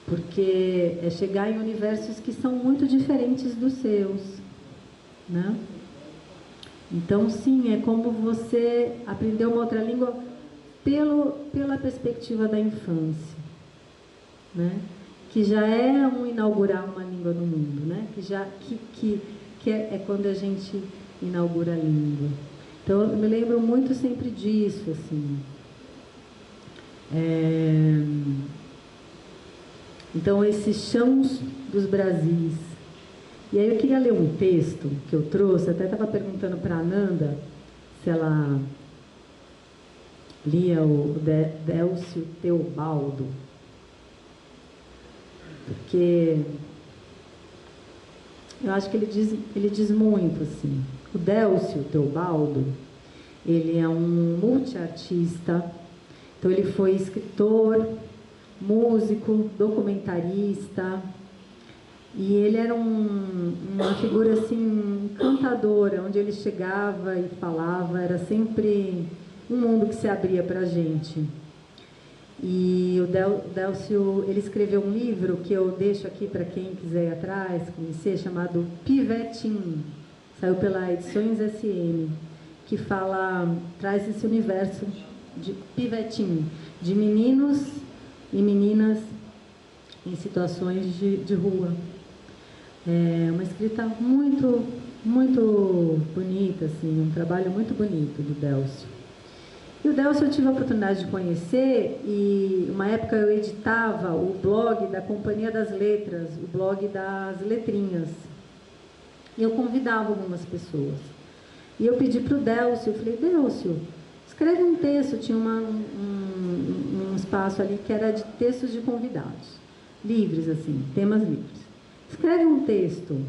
[SPEAKER 2] Porque é chegar em universos que são muito diferentes dos seus, né? Então, sim, é como você aprender uma outra língua pela perspectiva da infância, né? Que já é inaugurar uma língua no mundo, né? Que é quando a gente inaugura a língua. Então, eu me lembro muito sempre disso, assim. Então, esses chãos dos Brasis. E aí eu queria ler um texto que eu trouxe, até estava perguntando para a Ananda se ela lia o Délcio Teobaldo, porque eu acho que ele diz muito assim. O Délcio Teobaldo, ele é um multiartista, então ele foi escritor, músico, documentarista, E ele era uma figura assim encantadora, onde ele chegava e falava, era sempre um mundo que se abria para a gente. E o Délcio, ele escreveu um livro que eu deixo aqui para quem quiser ir atrás, conhecer, chamado Pivetinho. Saiu pela Edições SM, que traz esse universo de Pivetinho, de meninos e meninas em situações de rua. É uma escrita muito, muito bonita, assim, um trabalho muito bonito do Délcio. E o Délcio eu tive a oportunidade de conhecer, e uma época eu editava o blog da Companhia das Letras, o blog das letrinhas. E eu convidava algumas pessoas. E eu pedi para o Délcio, eu falei, Délcio, escreve um texto, tinha um espaço ali que era de textos de convidados, livres assim, temas livres. Escreve um texto.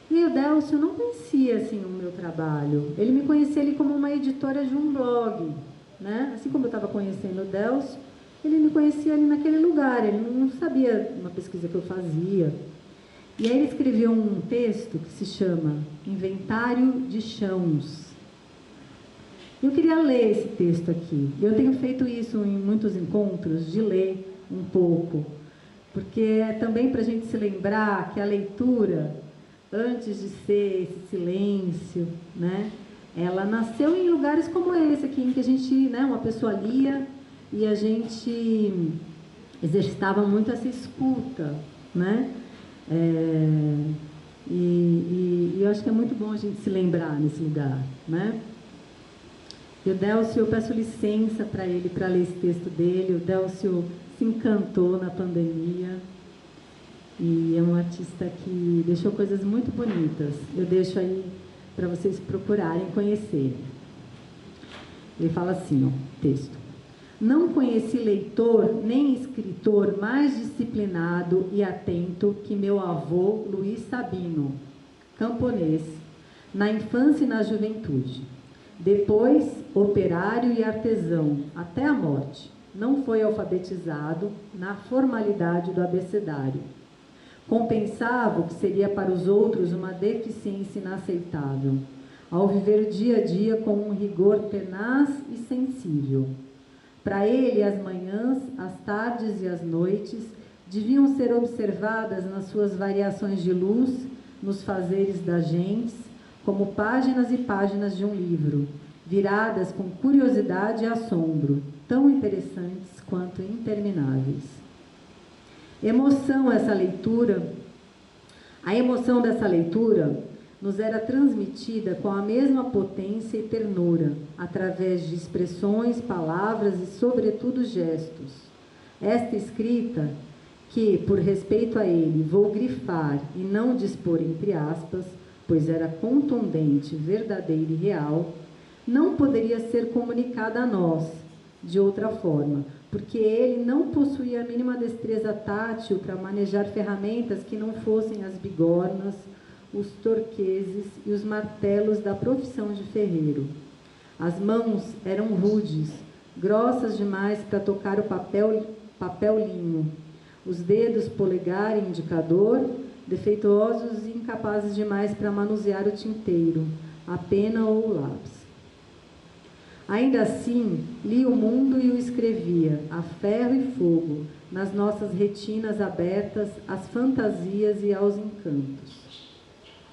[SPEAKER 2] E o Délcio não conhecia assim o meu trabalho. Ele me conhecia ali como uma editora de um blog, né? Assim como eu estava conhecendo o Délcio, ele me conhecia ali naquele lugar. Ele não sabia uma pesquisa que eu fazia. E aí ele escreveu um texto que se chama Inventário de Chãos. Eu queria ler esse texto aqui. Eu tenho feito isso em muitos encontros, de ler um pouco, porque é também para a gente se lembrar que a leitura, antes de ser esse silêncio, né, ela nasceu em lugares como esse aqui, em que a gente, né, uma pessoa lia e a gente exercitava muito essa escuta, né? E eu acho que é muito bom a gente se lembrar nesse lugar, né? E o Délcio, eu peço licença para ele para ler esse texto dele. O Délcio se encantou na pandemia e é um artista que deixou coisas muito bonitas. Eu deixo aí para vocês procurarem conhecer. Ele fala assim, ó, texto. Não conheci leitor nem escritor mais disciplinado e atento que meu avô Luiz Sabino, camponês, na infância e na juventude. Depois, operário e artesão, até a morte. Não foi alfabetizado na formalidade do abecedário. Compensava o que seria para os outros uma deficiência inaceitável, ao viver dia a dia com um rigor tenaz e sensível. Para ele, as manhãs, as tardes e as noites deviam ser observadas nas suas variações de luz, nos fazeres das gentes, como páginas e páginas de um livro, viradas com curiosidade e assombro, tão interessantes quanto intermináveis. A emoção dessa leitura nos era transmitida com a mesma potência e ternura, através de expressões, palavras e, sobretudo, gestos. Esta escrita, que, por respeito a ele, vou grifar e não dispor entre aspas, pois era contundente, verdadeira e real, não poderia ser comunicada a nós de outra forma, porque ele não possuía a mínima destreza tátil para manejar ferramentas que não fossem as bigornas, os torqueses e os martelos da profissão de ferreiro. As mãos eram rudes, grossas demais para tocar o papel linho, os dedos polegar e indicador, defeituosos e incapazes demais para manusear o tinteiro, a pena ou o lápis. Ainda assim, li o mundo e o escrevia, a ferro e fogo, nas nossas retinas abertas às fantasias e aos encantos.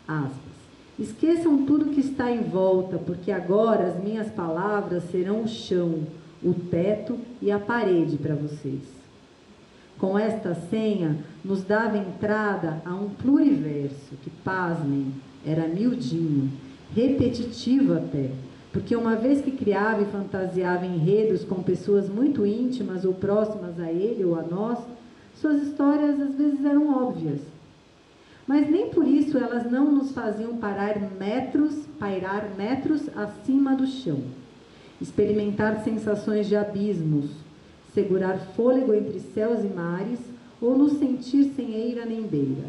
[SPEAKER 2] Aspas. Esqueçam tudo que está em volta, porque agora as minhas palavras serão o chão, o teto e a parede para vocês. Com esta senha, nos dava entrada a um pluriverso que, pasmem, era miudinho, repetitivo até, porque uma vez que criava e fantasiava enredos com pessoas muito íntimas ou próximas a ele ou a nós, suas histórias às vezes eram óbvias. Mas nem por isso elas não nos faziam pairar metros acima do chão, experimentar sensações de abismos, segurar fôlego entre céus e mares, ou nos sentir sem eira nem beira.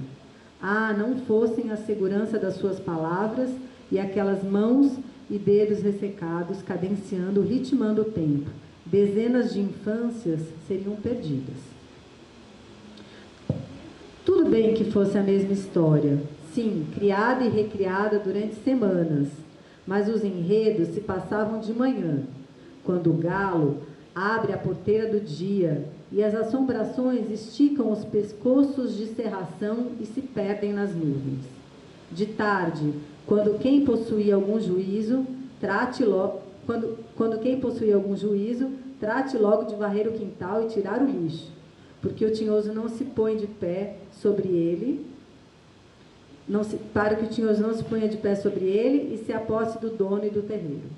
[SPEAKER 2] Ah, não fossem a segurança das suas palavras e aquelas mãos e dedos ressecados, cadenciando, ritmando o tempo. Dezenas de infâncias seriam perdidas. Tudo bem que fosse a mesma história. Sim, criada e recriada durante semanas, mas os enredos se passavam de manhã, quando o galo abre a porteira do dia e as assombrações esticam os pescoços de cerração e se perdem nas nuvens. De tarde, quando quem possuía algum juízo, trate logo de varrer o quintal e tirar o lixo, porque o tinhoso não se põe de pé sobre ele, para que o tinhoso não se ponha de pé sobre ele e se aposse do dono e do terreiro.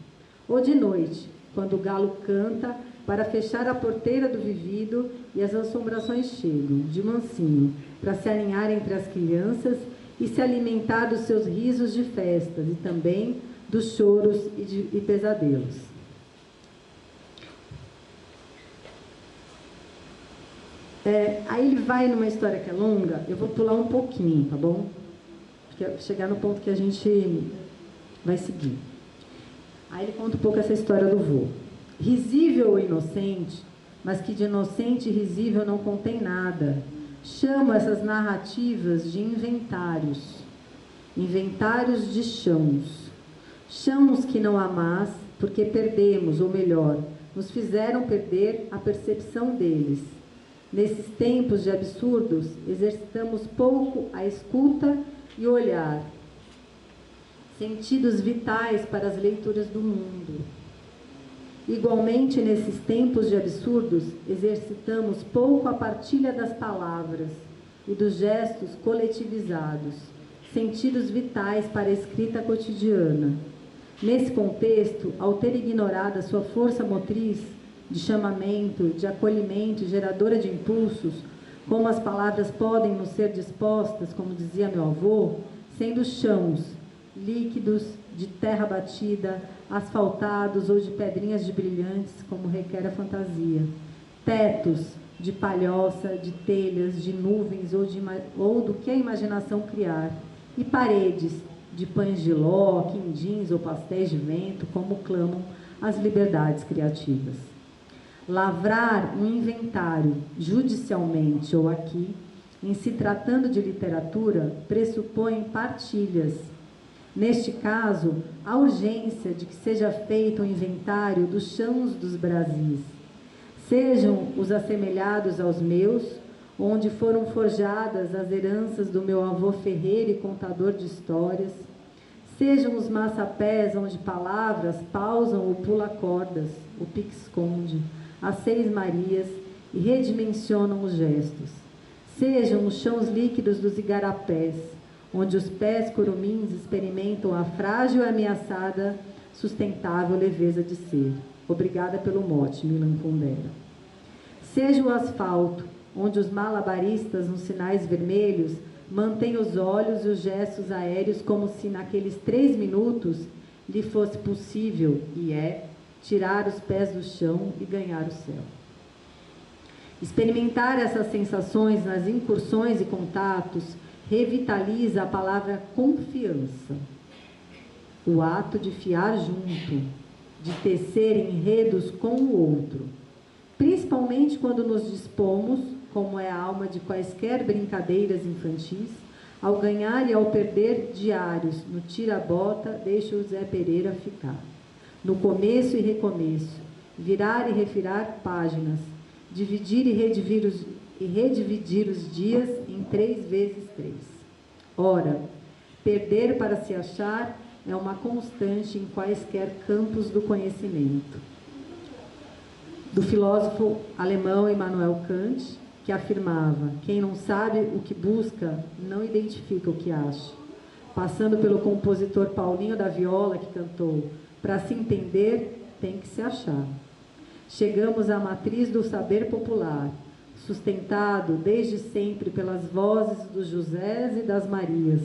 [SPEAKER 2] Ou de noite, quando o galo canta para fechar a porteira do vivido e as assombrações chegam, de mansinho, para se aninhar entre as crianças e se alimentar dos seus risos de festas e também dos choros e pesadelos. Aí ele vai numa história que é longa, eu vou pular um pouquinho, tá bom? Porque chegar no ponto que a gente vai seguir. Aí ele conta um pouco essa história do vô. Risível ou inocente, mas que de inocente e risível não contém nada. Chamo essas narrativas de inventários. Inventários de chãos. Chãos que não há mais, porque perdemos, ou melhor, nos fizeram perder a percepção deles. Nesses tempos de absurdos, exercitamos pouco a escuta e o olhar. Sentidos vitais para as leituras do mundo. Igualmente, nesses tempos de absurdos, exercitamos pouco a partilha das palavras e dos gestos coletivizados, sentidos vitais para a escrita cotidiana. Nesse contexto, ao ter ignorado a sua força motriz de chamamento, de acolhimento, geradora de impulsos, como as palavras podem nos ser dispostas, como dizia meu avô, sendo chãos líquidos, de terra batida, asfaltados ou de pedrinhas de brilhantes, como requer a fantasia. Tetos de palhoça, de telhas, de nuvens ou do que a imaginação criar. E paredes de pães de ló, quindins ou pastéis de vento, como clamam as liberdades criativas. Lavrar um inventário, judicialmente ou aqui, em se tratando de literatura, pressupõe partilhas. Neste caso, a urgência de que seja feito um inventário dos chãos dos Brasis, sejam os assemelhados aos meus, onde foram forjadas as heranças do meu avô ferreiro e contador de histórias, sejam os maçapés onde palavras pausam o pula-cordas, o pique-esconde, as seis Marias e redimensionam os gestos, sejam os chãos líquidos dos igarapés, onde os pés curumins experimentam a frágil e ameaçada, sustentável leveza de ser. Obrigada pelo mote, Milan Kundera. Seja o asfalto, onde os malabaristas nos sinais vermelhos mantêm os olhos e os gestos aéreos como se naqueles 3 minutos lhe fosse possível, e tirar os pés do chão e ganhar o céu. Experimentar essas sensações nas incursões e contatos revitaliza a palavra confiança, o ato de fiar junto, de tecer enredos com o outro, principalmente quando nos dispomos, como é a alma de quaisquer brincadeiras infantis, ao ganhar e ao perder diários, no tira-bota, deixa o Zé Pereira ficar, no começo e recomeço, virar e revirar páginas, dividir e redividir os dias em 3 vezes 3. Ora, perder para se achar é uma constante em quaisquer campos do conhecimento. Do filósofo alemão Immanuel Kant, que afirmava: quem não sabe o que busca, não identifica o que acha. Passando pelo compositor Paulinho da Viola, que cantou: para se entender, tem que se achar. Chegamos à matriz do saber popular, sustentado desde sempre pelas vozes dos Josés e das Marias,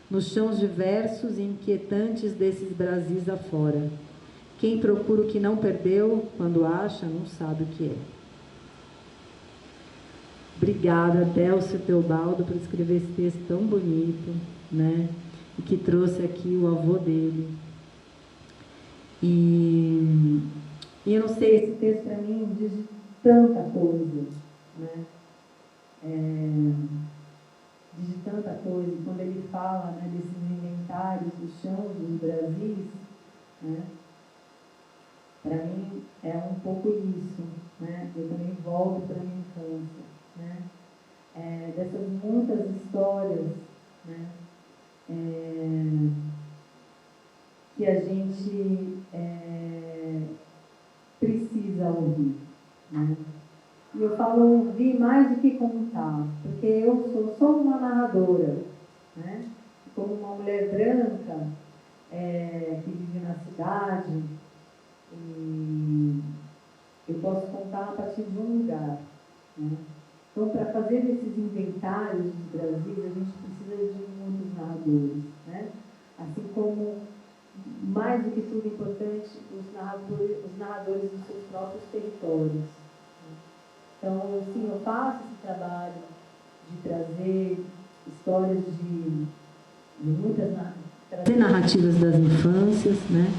[SPEAKER 2] nos chãos diversos e inquietantes desses Brasis afora. Quem procura o que não perdeu, quando acha, não sabe o que é. Obrigada, Délcio Teobaldo, por escrever esse texto tão bonito, né? E que trouxe aqui o avô dele. E eu não sei, esse texto para mim diz tanta coisa, né? tanta coisa, e quando ele fala, né, desses inventários dos chãos dos Brasis, né, para mim é um pouco isso, né? Eu também volto para a minha infância, né? Dessas muitas histórias, né? Que a gente precisa ouvir, né? E eu falo ouvir mais do que contar, porque eu sou só uma narradora, né? Como uma mulher branca que vive na cidade, e eu posso contar a partir de um lugar, né? Então, para fazer esses inventários dos Brasis, a gente precisa de muitos narradores, né? Assim como, mais do que tudo importante, os narradores dos seus próprios territórios. Então, sim, eu faço esse trabalho de trazer histórias de muitas narrativas das infâncias, né?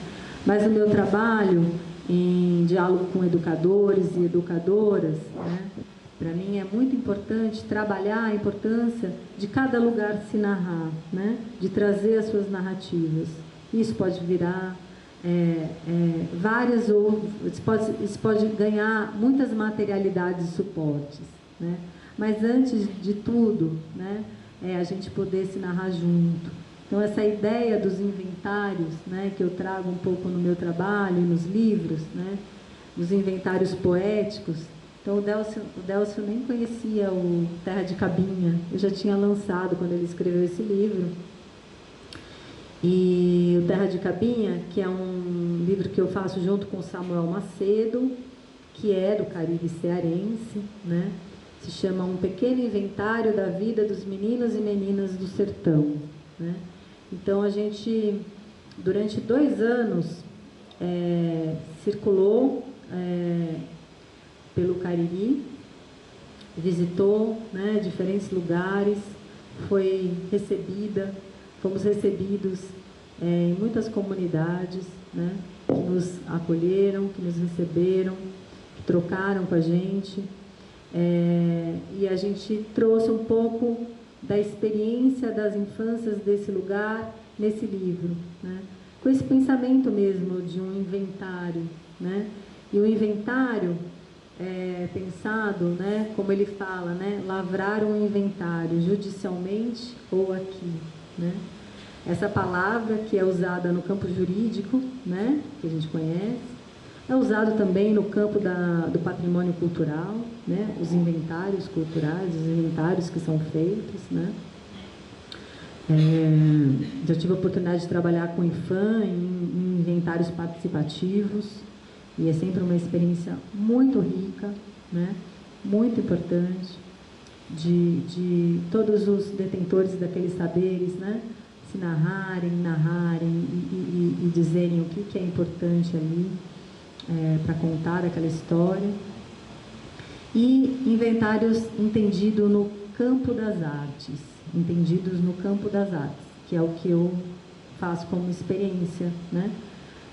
[SPEAKER 2] Mas o meu trabalho em diálogo com educadores e educadoras, né? Para mim é muito importante trabalhar a importância de cada lugar se narrar, né? De trazer as suas narrativas. Isso pode virar várias outras, isso pode ganhar muitas materialidades e suportes, né? Mas antes de tudo, né, a gente poder se narrar junto. Então essa ideia dos inventários, né, que eu trago um pouco no meu trabalho e nos livros, né, dos inventários poéticos. Então o Délcio nem conhecia o Terra de Cabinha, eu já tinha lançado quando ele escreveu esse livro. E o Terra de Cabinha, que é um livro que eu faço junto com Samuel Macedo, que é do Caribe cearense, né? Se chama Um Pequeno Inventário da Vida dos Meninos e Meninas do Sertão, né? Então a gente, durante 2 anos, circulou pelo Cariri, visitou, né, diferentes lugares, fomos recebidos em muitas comunidades, né, que nos acolheram, que nos receberam, que trocaram com a gente, e a gente trouxe um pouco da experiência das infâncias desse lugar nesse livro, né, com esse pensamento mesmo de um inventário, né, e o inventário pensado, né, como ele fala, né, lavrar um inventário judicialmente ou aqui, né? Essa palavra que é usada no campo jurídico, né, que a gente conhece, é usado também no campo do patrimônio cultural, né, os inventários culturais, os inventários que são feitos, né. Já tive a oportunidade de trabalhar com o IFAM em inventários participativos, e é sempre uma experiência muito rica, né, muito importante, de todos os detentores daqueles saberes, né, se narrarem e dizerem o que é importante ali para contar aquela história. E inventários entendidos no campo das artes, que é o que eu faço como experiência, né,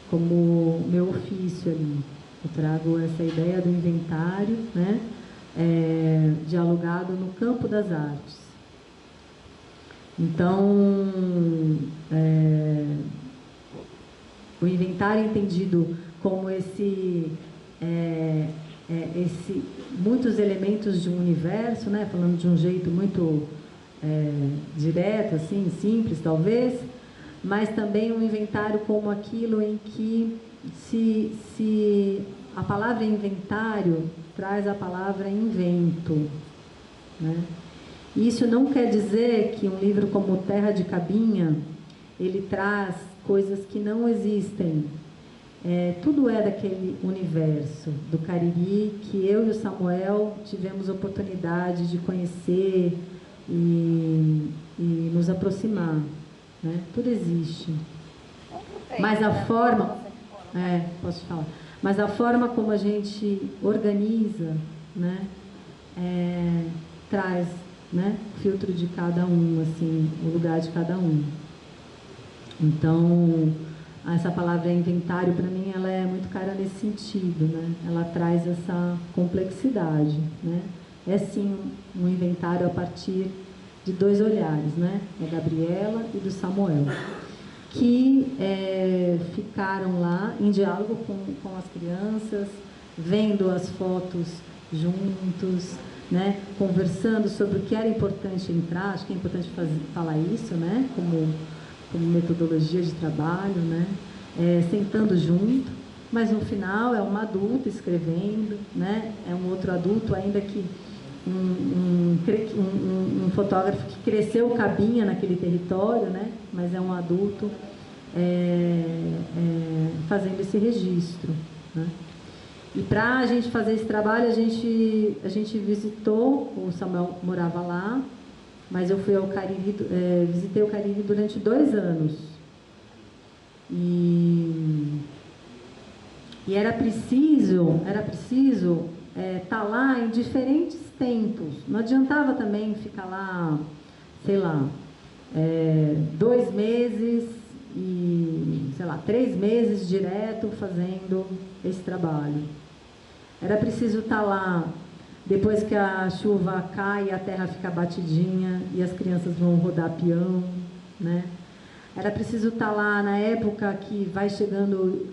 [SPEAKER 2] como meu ofício ali. Eu trago essa ideia do inventário, né, dialogado no campo das artes. Então, o inventário é entendido como muitos elementos de um universo, né, falando de um jeito muito direto, assim, simples talvez, mas também um inventário como aquilo em que se a palavra inventário traz a palavra invento, né? Isso não quer dizer que um livro como Terra de Cabinha, ele traz coisas que não existem. Tudo é daquele universo do Cariri que eu e o Samuel tivemos oportunidade de conhecer e nos aproximar, né? Tudo existe. Mas a forma... posso falar. Mas a forma como a gente organiza, né, traz, né, o filtro de cada um, assim, o lugar de cada um. Então, essa palavra inventário, para mim, ela é muito cara nesse sentido, né? Ela traz essa complexidade, né? É sim um inventário a partir de dois olhares, né? Da Gabriela e do Samuel, que ficaram lá em diálogo com as crianças, vendo as fotos juntos, né? Conversando sobre o que era importante entrar. Acho que é importante falar isso, né? Como metodologia de trabalho, né? Sentando junto, mas no final é uma adulta escrevendo, né? É um outro adulto, ainda que um fotógrafo que cresceu cabinha naquele território, né? Mas é um adulto fazendo esse registro, né? E para a gente fazer esse trabalho, a gente visitou, o Samuel morava lá, mas eu fui ao Cariri, visitei o Cariri durante 2 anos. E era preciso estar lá em diferentes tempos. Não adiantava também ficar lá, sei lá, 2 meses e, sei lá, 3 meses direto fazendo esse trabalho. Era preciso estar lá depois que a chuva cai e a terra fica batidinha e as crianças vão rodar peão, né? Era preciso estar lá na época que vai chegando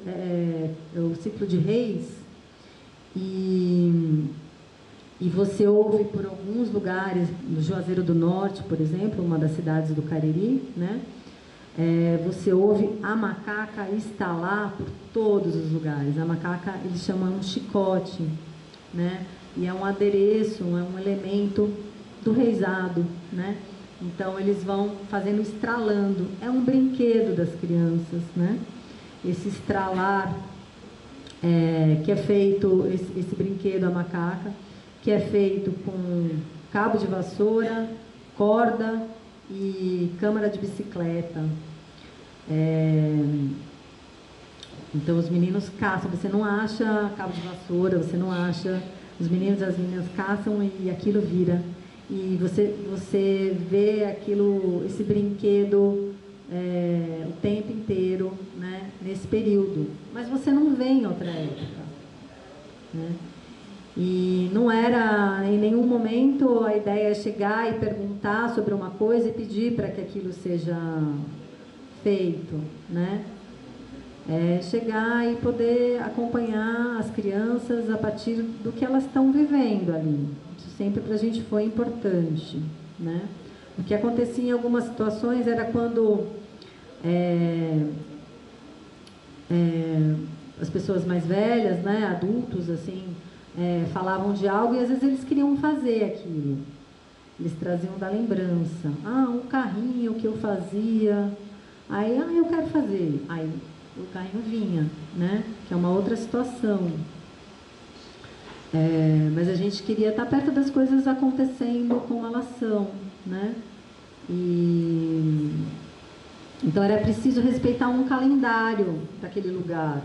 [SPEAKER 2] o ciclo de reis e você ouve por alguns lugares, no Juazeiro do Norte, por exemplo, uma das cidades do Cariri, né? Você ouve a macaca estalar por todos os lugares. A macaca eles chamam um chicote, né? E é um adereço, é um elemento do reisado, né? Então eles vão fazendo estralando. É um brinquedo das crianças, né? Esse estralar, que é feito, esse brinquedo, a macaca, que é feito com cabo de vassoura, corda e câmara de bicicleta. Então os meninos caçam, você não acha cabo de vassoura, você não acha, os meninos e as meninas caçam e aquilo vira. E você vê aquilo, esse brinquedo o tempo inteiro, né, nesse período. Mas você não vê em outra época, né? E não era em nenhum momento a ideia chegar e perguntar sobre uma coisa e pedir para que aquilo seja feito, né? Chegar e poder acompanhar as crianças a partir do que elas estão vivendo ali. Isso sempre para a gente foi importante, né? O que acontecia em algumas situações era quando as pessoas mais velhas, né, adultos, assim, falavam de algo e às vezes eles queriam fazer aquilo. Eles traziam da lembrança. Um carrinho que eu fazia. Aí, eu quero fazer. Aí o carrinho vinha, né? Que é uma outra situação. Mas a gente queria estar perto das coisas acontecendo como elas são, né? Então era preciso respeitar um calendário daquele lugar.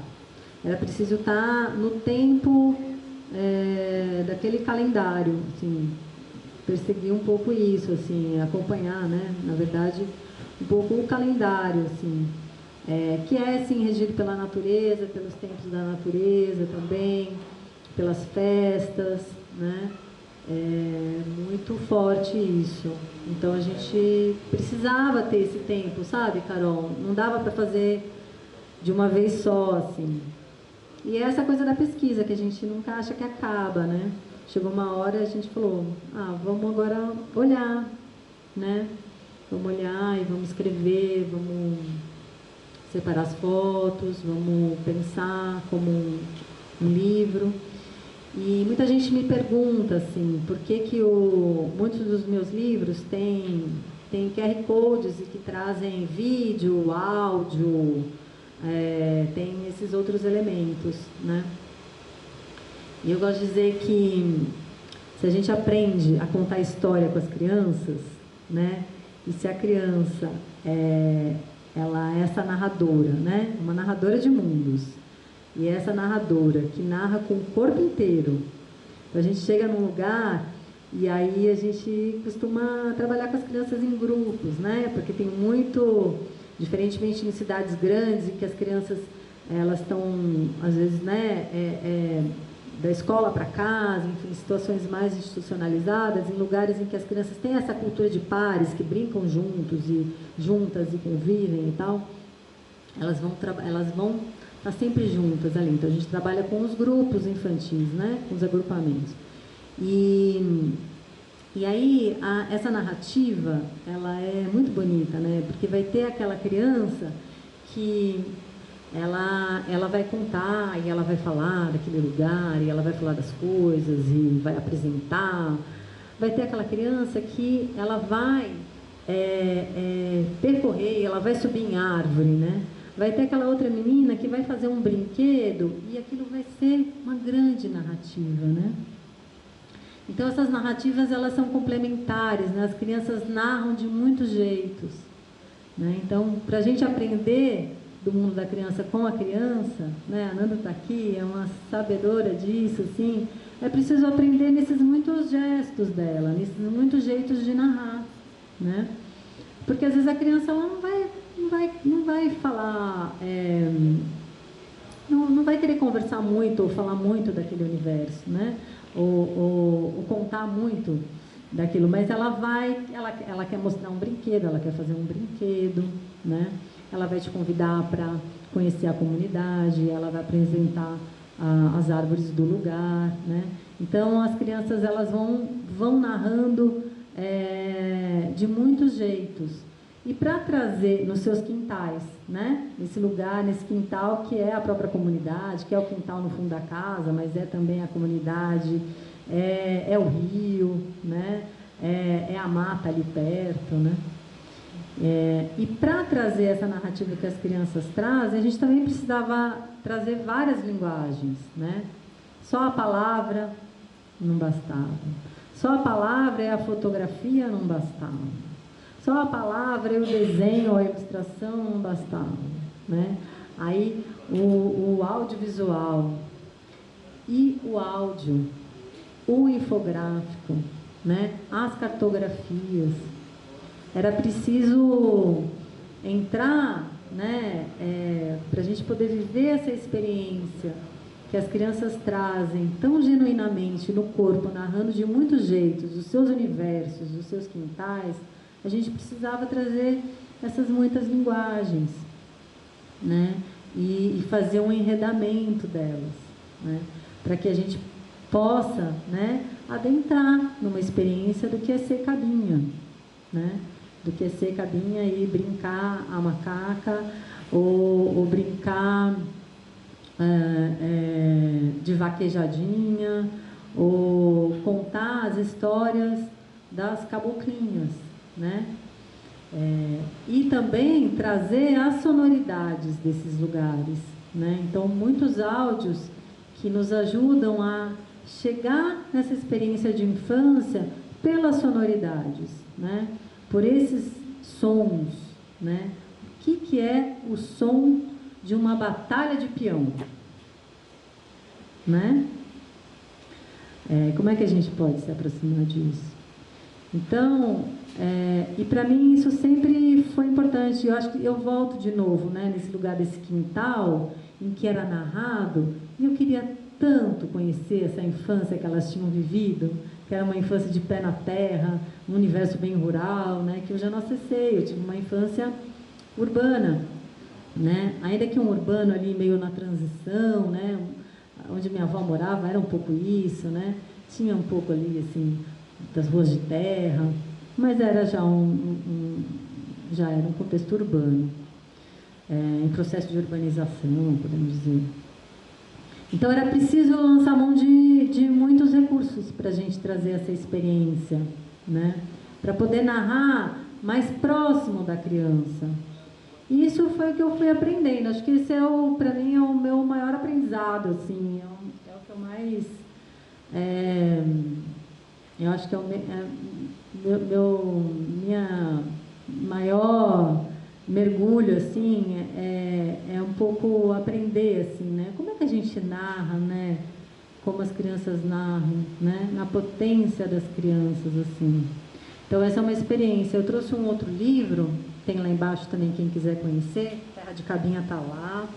[SPEAKER 2] Era preciso estar no tempo daquele calendário, assim, perseguir um pouco isso, assim, acompanhar, né? Na verdade, um pouco o calendário, assim, que é, assim, regido pela natureza, pelos tempos da natureza também, pelas festas, né? Muito forte isso. Então a gente precisava ter esse tempo, sabe, Carol? Não dava para fazer de uma vez só, assim. E é essa coisa da pesquisa que a gente nunca acha que acaba, né? Chegou uma hora e a gente falou, vamos agora olhar, né? Vamos olhar e vamos escrever, vamos separar as fotos, vamos pensar como um livro. E muita gente me pergunta, assim, por que muitos dos meus livros têm QR Codes e que trazem vídeo, áudio, tem esses outros elementos, né? E eu gosto de dizer que se a gente aprende a contar história com as crianças, né? E se a criança ela é essa narradora, né? Uma narradora de mundos. E essa narradora que narra com o corpo inteiro. Então a gente chega num lugar e aí a gente costuma trabalhar com as crianças em grupos, né? Porque tem muito, diferentemente em cidades grandes, em que as crianças elas estão, às vezes, né, da escola para casa, enfim, situações mais institucionalizadas, em lugares em que as crianças têm essa cultura de pares, que brincam juntos e juntas e convivem e tal, elas vão estar sempre juntas ali. Então, a gente trabalha com os grupos infantis, né? Com os agrupamentos. E aí, essa narrativa, ela é muito bonita, né? Porque vai ter aquela criança que ela vai contar e ela vai falar daquele lugar e ela vai falar das coisas e vai apresentar. Vai ter aquela criança que ela vai percorrer, ela vai subir em árvore, né? Vai ter aquela outra menina que vai fazer um brinquedo e aquilo vai ser uma grande narrativa, né? Então, essas narrativas, elas são complementares, né? As crianças narram de muitos jeitos, né? Então, para a gente aprender do mundo da criança com a criança, né? A Nanda está aqui, é uma sabedora disso, assim, é preciso aprender nesses muitos gestos dela, nesses muitos jeitos de narrar, né? Porque, às vezes, a criança ela não vai falar, não vai querer conversar muito ou falar muito daquele universo, né? Ou contar muito daquilo, mas ela quer mostrar um brinquedo, ela quer fazer um brinquedo, né? Ela vai te convidar para conhecer a comunidade, ela vai apresentar as árvores do lugar, né? Então, as crianças elas vão narrando de muitos jeitos. E para trazer nos seus quintais, né? Nesse lugar, nesse quintal que é a própria comunidade, que é o quintal no fundo da casa, mas é também a comunidade, é o rio, né? É a mata ali perto, né? E para trazer essa narrativa que as crianças trazem, a gente também precisava trazer várias linguagens, né? Só a palavra não bastava. Só a palavra e a fotografia não bastavam. Só a palavra e o desenho, a ilustração não bastavam, né? Aí o audiovisual e o áudio, o infográfico, né? As cartografias. Era preciso entrar, né? Para a gente poder viver essa experiência que as crianças trazem tão genuinamente no corpo, narrando de muitos jeitos os seus universos, os seus quintais. A gente precisava trazer essas muitas linguagens, né? E fazer um enredamento delas, né? Para que a gente possa, né, adentrar numa experiência do que é ser cabinha, né? Do que é ser cabinha e brincar a macaca ou brincar de vaquejadinha ou contar as histórias das caboclinhas, né? E também trazer as sonoridades desses lugares, né? Então, muitos áudios que nos ajudam a chegar nessa experiência de infância pelas sonoridades, né? Por esses sons, né? O que é o som de uma batalha de peão, né? Como é que a gente pode se aproximar disso? Então, e para mim isso sempre foi importante. Eu acho que eu volto de novo, né, nesse lugar desse quintal em que era narrado, e eu queria tanto conhecer essa infância que elas tinham vivido, que era uma infância de pé na terra, um universo bem rural, né, que eu já não acessei. Eu tive uma infância urbana, né, ainda que um urbano ali meio na transição, né, onde minha avó morava era um pouco isso, né, tinha um pouco ali assim das ruas de terra, mas era já já era um contexto urbano, em processo de urbanização, podemos dizer. Então era preciso lançar mão de muitos recursos para a gente trazer essa experiência, né? Para poder narrar mais próximo da criança. E isso foi o que eu fui aprendendo. Acho que esse para mim é o meu maior aprendizado, assim, é o que eu mais eu acho que minha maior mergulho, assim, é um pouco aprender, assim, né? Como é que a gente narra, né? Como as crianças narram, né? Na potência das crianças, assim. Então, essa é uma experiência. Eu trouxe um outro livro, tem lá embaixo também, quem quiser conhecer, Terra de Cabinha está lá.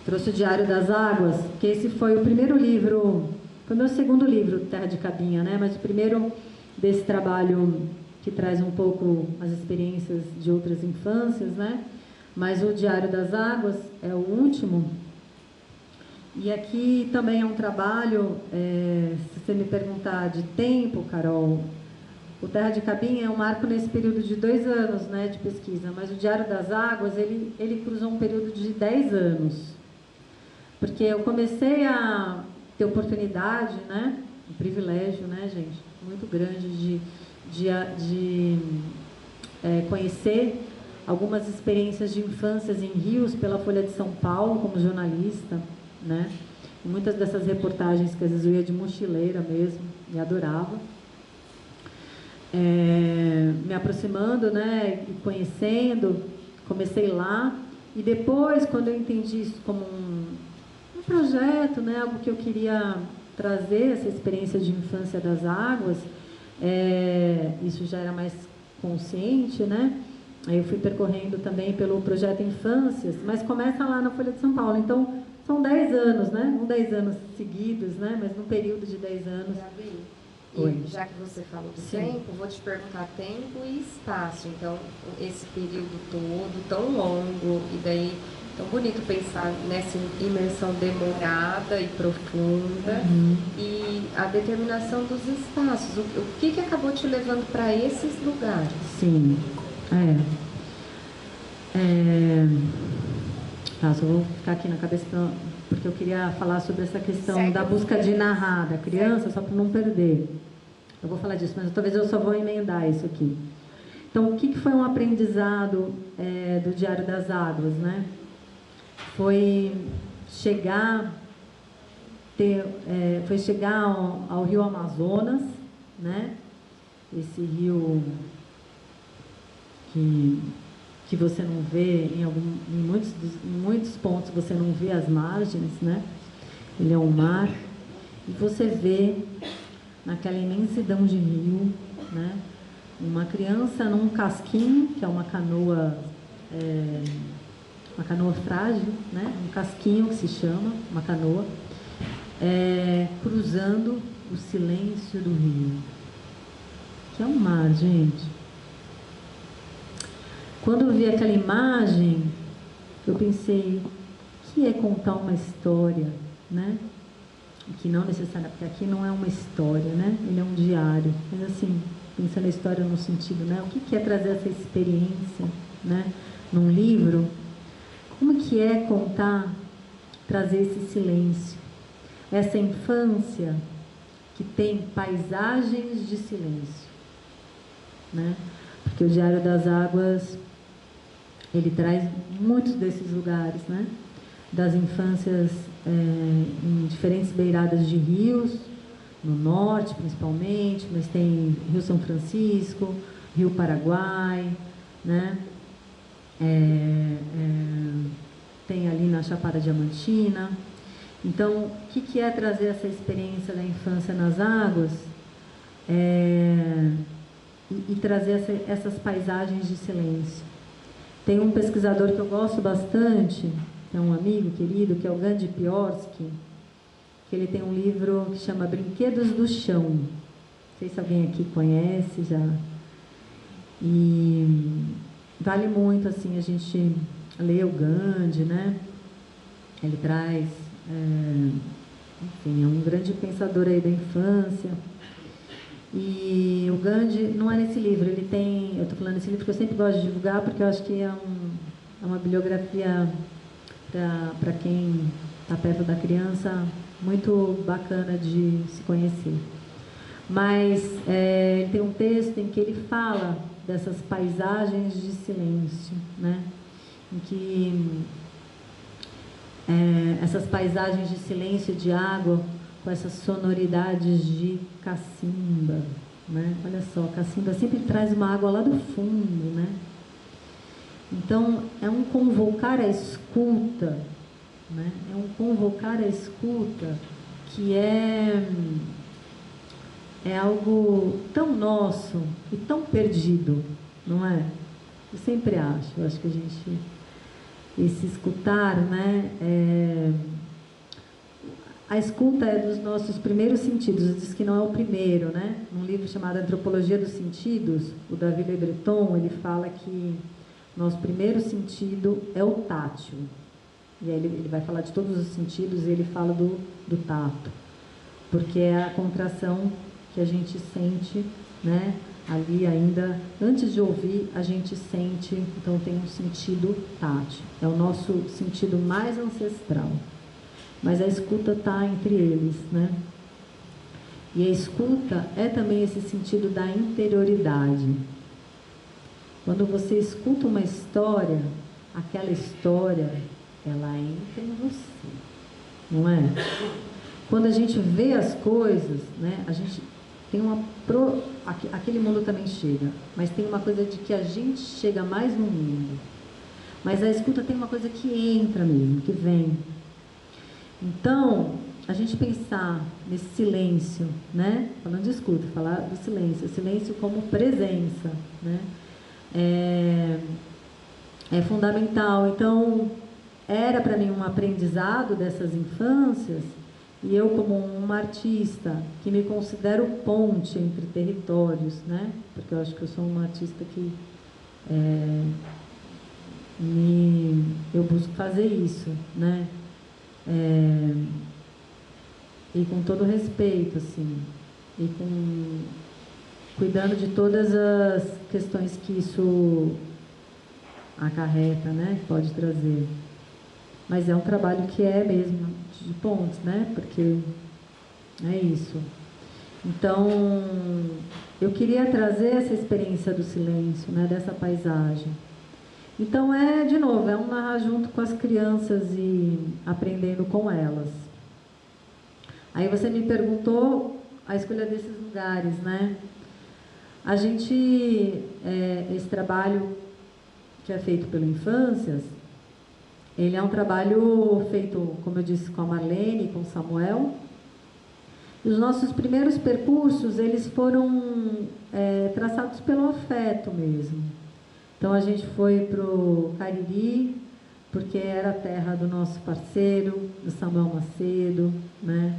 [SPEAKER 2] Trouxe o Diário das Águas, que esse foi o primeiro livro, foi o meu segundo livro, Terra de Cabinha, né? Mas o primeiro desse trabalho que traz um pouco as experiências de outras infâncias, né? Mas o Diário das Águas é o último. E aqui também é um trabalho, se você me perguntar de tempo, Carol, o Terra de Cabinha é um marco nesse período de 2 anos, né, de pesquisa, mas o Diário das Águas, ele cruzou um período de 10 anos. Porque eu comecei a ter oportunidade, né, um privilégio, né, gente, muito grande de conhecer algumas experiências de infâncias em rios pela Folha de São Paulo, como jornalista, né? E muitas dessas reportagens que às vezes eu ia de mochileira mesmo, e adorava. Me aproximando, né, e conhecendo, comecei lá, e depois, quando eu entendi isso como um projeto, né, algo que eu queria trazer, essa experiência de infância das águas, isso já era mais consciente, né? Aí eu fui percorrendo também pelo projeto Infâncias, mas começa lá na Folha de São Paulo. Então, são 10 anos, né? Não 10 anos seguidos, né? Mas num período de 10 anos.
[SPEAKER 1] E já que você falou do
[SPEAKER 2] Sim.
[SPEAKER 1] tempo, vou te perguntar tempo e espaço. Então, esse período todo, tão longo, e daí tão bonito pensar nessa imersão demorada e profunda, e a determinação dos espaços. O que acabou te levando para esses lugares?
[SPEAKER 2] Sim, Tá, só vou ficar aqui na cabeça porque eu queria falar sobre essa questão da busca de narrar da criança, só para não perder. Eu vou falar disso, mas talvez eu só vou emendar isso aqui. Então, o que foi um aprendizado do Diário das Águas, né? Foi chegar ao Rio Amazonas, né? Esse rio que você não vê em muitos pontos, você não vê as margens, né? Ele é um mar, e você vê naquela imensidão de rio, né, uma criança num casquinho, que é uma canoa frágil, né, um casquinho que se chama, uma canoa, cruzando o silêncio do rio, que é um mar, gente. Quando eu vi aquela imagem, eu pensei, o que é contar uma história, né? Que não necessariamente, porque aqui não é uma história, né? Ele é um diário. Mas assim, pensando na história no sentido, né? O que é trazer essa experiência, né? Num livro? Como que é contar, trazer esse silêncio? Essa infância que tem paisagens de silêncio, né? Porque o Diário das Águas, ele traz muitos desses lugares, né? Das infâncias em diferentes beiradas de rios, no norte principalmente, mas tem Rio São Francisco, Rio Paraguai, né? Tem ali na Chapada Diamantina. Então, o que é trazer essa experiência da infância nas águas e trazer essas paisagens de silêncio? Tem um pesquisador que eu gosto bastante, é um amigo querido, que é o Gandhi Piorsky, que ele tem um livro que chama Brinquedos do Chão. Não sei se alguém aqui conhece já. E vale muito, assim, a gente ler o Gandhi, né? Ele traz, enfim, é um grande pensador aí da infância. E o Gandhi, não é nesse livro, ele tem, eu estou falando nesse livro porque eu sempre gosto de divulgar, porque eu acho que é uma bibliografia para quem está perto da criança, muito bacana de se conhecer. Mas ele tem um texto em que ele fala dessas paisagens de silêncio, né? Em que essas paisagens de silêncio, de água, com essas sonoridades de cacimba, né? Olha só, cacimba sempre traz uma água lá do fundo, né? Então, é um convocar a escuta, né? É um convocar a escuta que é algo tão nosso e tão perdido, não é? Eu sempre acho que a gente esse escutar, né? A escuta é dos nossos primeiros sentidos, diz que não é o primeiro, né? Num livro chamado Antropologia dos Sentidos, o David Le Breton, ele fala que nosso primeiro sentido é o tátil. E aí ele vai falar de todos os sentidos e ele fala do tato, porque é a contração que a gente sente, né? Ali ainda, antes de ouvir, a gente sente, então tem um sentido tátil. É o nosso sentido mais ancestral. Mas a escuta está entre eles, né? E a escuta é também esse sentido da interioridade. Quando você escuta uma história, aquela história, ela entra em você, não é? Quando a gente vê as coisas, né? A gente tem aquele mundo também chega, mas tem uma coisa de que a gente chega mais no mundo. Mas a escuta tem uma coisa que entra mesmo, que vem. Então, a gente pensar nesse silêncio, né? Falando de escuta, falar do silêncio, o silêncio como presença, né? É fundamental. Então, era para mim um aprendizado dessas infâncias, e eu como uma artista que me considero ponte entre territórios, né? Porque eu acho que eu sou uma artista que eu busco fazer isso, né? E com todo respeito, assim, e cuidando de todas as questões que isso acarreta, né? Pode trazer. Mas é um trabalho que é mesmo de pontes, né? Porque é isso. Então, eu queria trazer essa experiência do silêncio, né? Dessa paisagem. Então, de novo, é um narrar junto com as crianças e aprendendo com elas. Aí você me perguntou a escolha desses lugares, né? A gente, esse trabalho que é feito pelo Infâncias, ele é um trabalho feito, como eu disse, com a Marlene, com o Samuel. E os nossos primeiros percursos, eles foram traçados pelo afeto mesmo. Então, a gente foi para o Cariri, porque era a terra do nosso parceiro, do Samuel Macedo, né?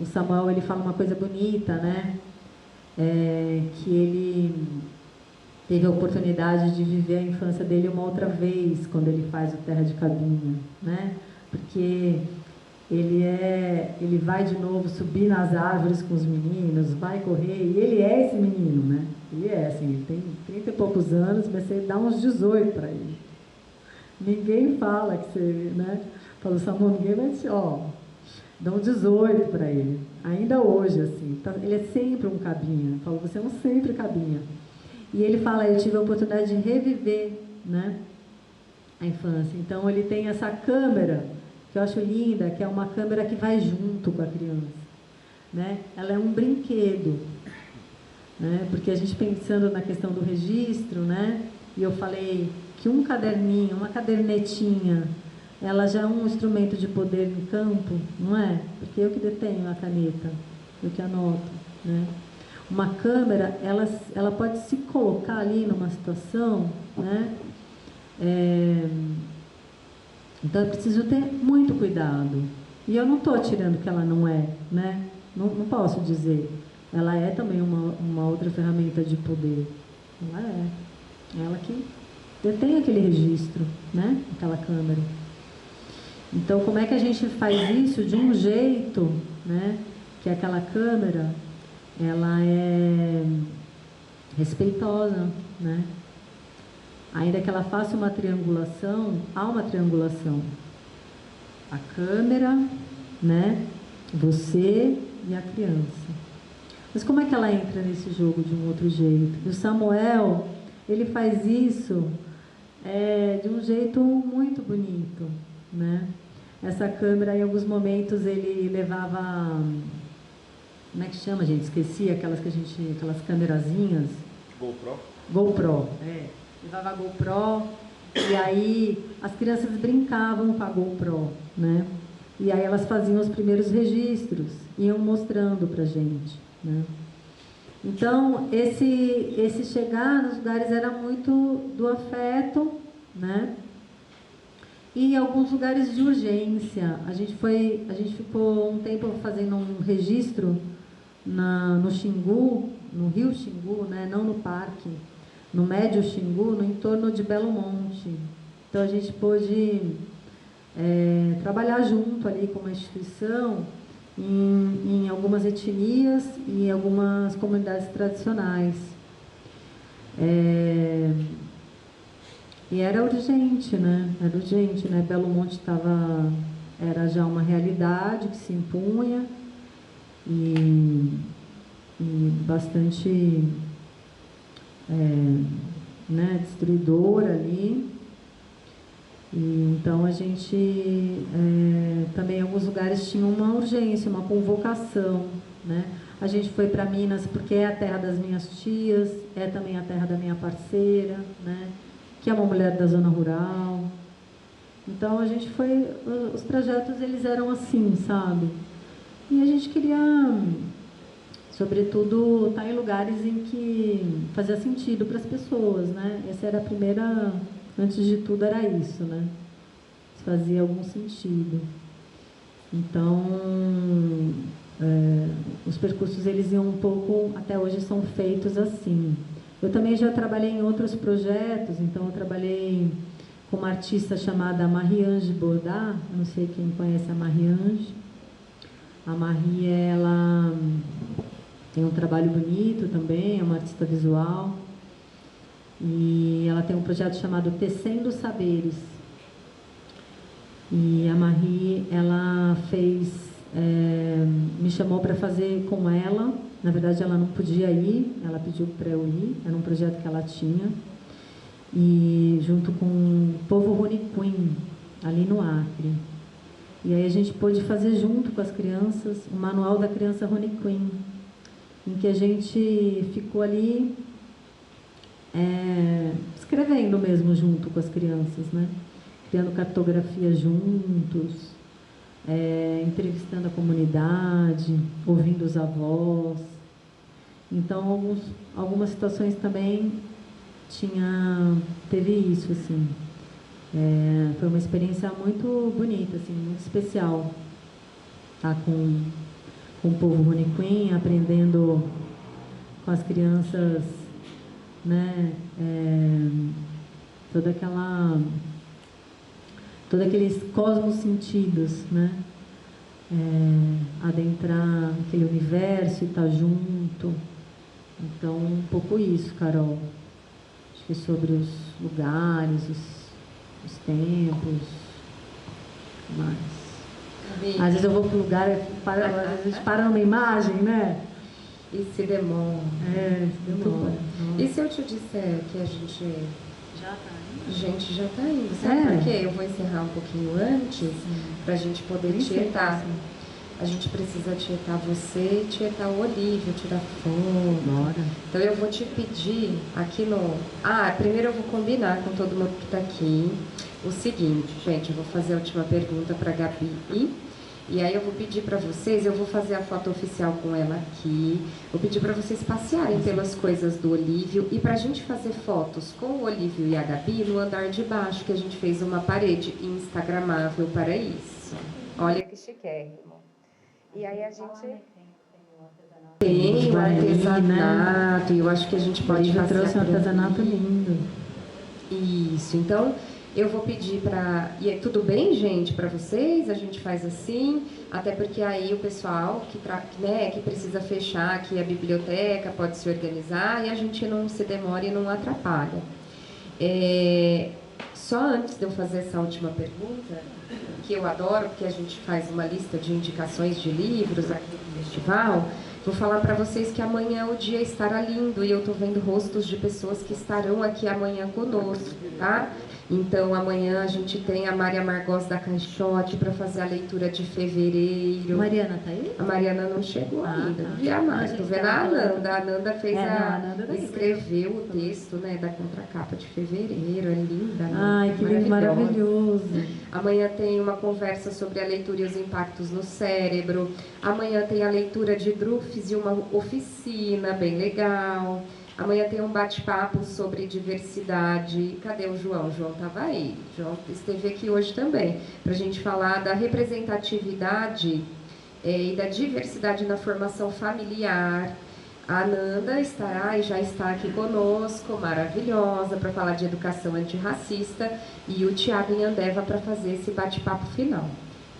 [SPEAKER 2] O Samuel, ele fala uma coisa bonita, né? Que ele teve a oportunidade de viver a infância dele uma outra vez, quando ele faz o Terra de Cabinha, né? Porque ele vai de novo subir nas árvores com os meninos, vai correr, e ele é esse menino, né? Ele é assim, ele tem 30 e poucos anos, mas você dá uns 18 para ele. Ninguém fala que você, né? Fala, Samuel, ninguém vai te, dá uns 18 para ele. Ainda hoje, assim, ele é sempre um cabinha. Fala, você é um sempre cabinha. E ele fala, eu tive a oportunidade de reviver, né? A infância. Então, ele tem essa câmera, que eu acho linda, que é uma câmera que vai junto com a criança, né? Ela é um brinquedo, né? Porque a gente pensando na questão do registro, né? E eu falei que um caderninho, uma cadernetinha, ela já é um instrumento de poder no campo, não é? Porque eu que detenho a caneta, eu que anoto, né? Uma câmera, ela pode se colocar ali numa situação, né? Então, eu preciso ter muito cuidado. E eu não estou tirando que ela não é, né? Não posso dizer. Ela é também uma outra ferramenta de poder. Ela é. Ela que detém aquele registro, né? Aquela câmera. Então, como é que a gente faz isso de um jeito, né? Que aquela câmera, ela é respeitosa, né? Ainda que ela faça uma triangulação, há uma triangulação. A câmera, né? Você e a criança. Mas como é que ela entra nesse jogo de um outro jeito? E o Samuel, ele faz isso de um jeito muito bonito, né? Essa câmera, em alguns momentos, ele levava... Como é que chama, gente? Esqueci aquelas câmerazinhas. GoPro, levava a GoPro, e aí as crianças brincavam com a GoPro, né? E aí elas faziam os primeiros registros, iam mostrando pra gente, né? Então, esse chegar nos lugares era muito do afeto, né? E alguns lugares de urgência. A gente ficou um tempo fazendo um registro no Xingu, no Rio Xingu, né? Não no parque, no Médio Xingu, no entorno de Belo Monte. Então a gente pôde trabalhar junto ali com uma instituição em algumas etnias e algumas comunidades tradicionais. E era urgente, né? Era urgente, né? Belo Monte era já uma realidade que se impunha e bastante né, destruidora ali. E, então a gente também em alguns lugares tinha uma urgência, uma convocação, né? A gente foi para Minas porque é a terra das minhas tias, é também a terra da minha parceira, né? Que é uma mulher da zona rural. Então a gente foi, os trajetos eles eram assim, sabe? E a gente queria, sobretudo, estar em lugares em que fazia sentido para as pessoas, né? Essa era a primeira, antes de tudo era isso, né? Fazia algum sentido. Então, os percursos eles iam um pouco, até hoje são feitos assim. Eu também já trabalhei em outros projetos, então eu trabalhei com uma artista chamada Marie-Ange Bourdin, não sei quem conhece a Marie-Ange. A Marie, ela tem um trabalho bonito também, é uma artista visual, e ela tem um projeto chamado Tecendo Saberes. E a Marie, ela me chamou para fazer com ela. Na verdade, ela não podia ir, ela pediu para eu ir, era um projeto que ela tinha. E junto com o povo Roniquim, ali no Acre. E aí a gente pôde fazer junto com as crianças o Manual da Criança Roniquim, em que a gente ficou ali escrevendo mesmo junto com as crianças, né? Criando cartografia juntos, entrevistando a comunidade, ouvindo os avós. Então, algumas situações também teve isso, assim. Foi uma experiência muito bonita, assim, muito especial. Tá com o povo Roniquim, aprendendo com as crianças, né? Todos aqueles cosmos sentidos, né? Adentrar aquele universo e estar junto. Então, um pouco isso, Carol. Acho que sobre os lugares, os tempos, mas às vezes eu vou para um lugar, às vezes para numa imagem, né?
[SPEAKER 1] E se demora.
[SPEAKER 2] Se demora.
[SPEAKER 1] E se eu te disser que a gente
[SPEAKER 2] já está indo?
[SPEAKER 1] A gente já está indo. Sabe por quê? Eu vou encerrar um pouquinho antes, para a gente poder tietar. A gente precisa tietar você, tietar o Olívio, tirar foto.
[SPEAKER 2] Bora.
[SPEAKER 1] Então eu vou te pedir aqui no... primeiro eu vou combinar com todo mundo que está aqui o seguinte, gente, eu vou fazer a última pergunta para a Gabi. E aí eu vou pedir para vocês, eu vou fazer a foto oficial com ela aqui, vou pedir para vocês passearem pelas coisas do Olívio e para a gente fazer fotos com o Olívio e a Gabi no andar de baixo, que a gente fez uma parede instagramável para isso. Olha que chiquérrimo. E aí a gente... Tem o artesanato, e eu acho que a gente pode fazer...
[SPEAKER 2] trouxe um artesanato lindo.
[SPEAKER 1] Isso, então... Eu vou pedir para... E tudo bem, gente, para vocês? A gente faz assim, até porque aí o pessoal que precisa fechar aqui a biblioteca pode se organizar e a gente não se demora e não atrapalha. Só antes de eu fazer essa última pergunta, que eu adoro, porque a gente faz uma lista de indicações de livros aqui no festival, vou falar para vocês que amanhã o dia estará lindo e eu estou vendo rostos de pessoas que estarão aqui amanhã conosco, tá? Então, amanhã a gente tem a Maria Margós da Caixote para fazer a leitura de fevereiro.
[SPEAKER 2] Mariana tá aí?
[SPEAKER 1] A Mariana não chegou ainda.
[SPEAKER 2] Tá.
[SPEAKER 1] E a Marta, tô vendo a Ananda. A Ananda fez escreveu o texto, né, da contracapa de fevereiro. É linda, né?
[SPEAKER 2] Ai, que lindo, maravilhoso.
[SPEAKER 1] Amanhã tem uma conversa sobre a leitura e os impactos no cérebro. Amanhã tem a leitura de Drew fiz uma oficina bem legal. Amanhã tem um bate-papo sobre diversidade. Cadê o João? O João estava aí. O João esteve aqui hoje também, para a gente falar da representatividade e da diversidade na formação familiar. A Ananda estará e já está aqui conosco, maravilhosa, para falar de educação antirracista, e o Tiago Inhandeva para fazer esse bate-papo final.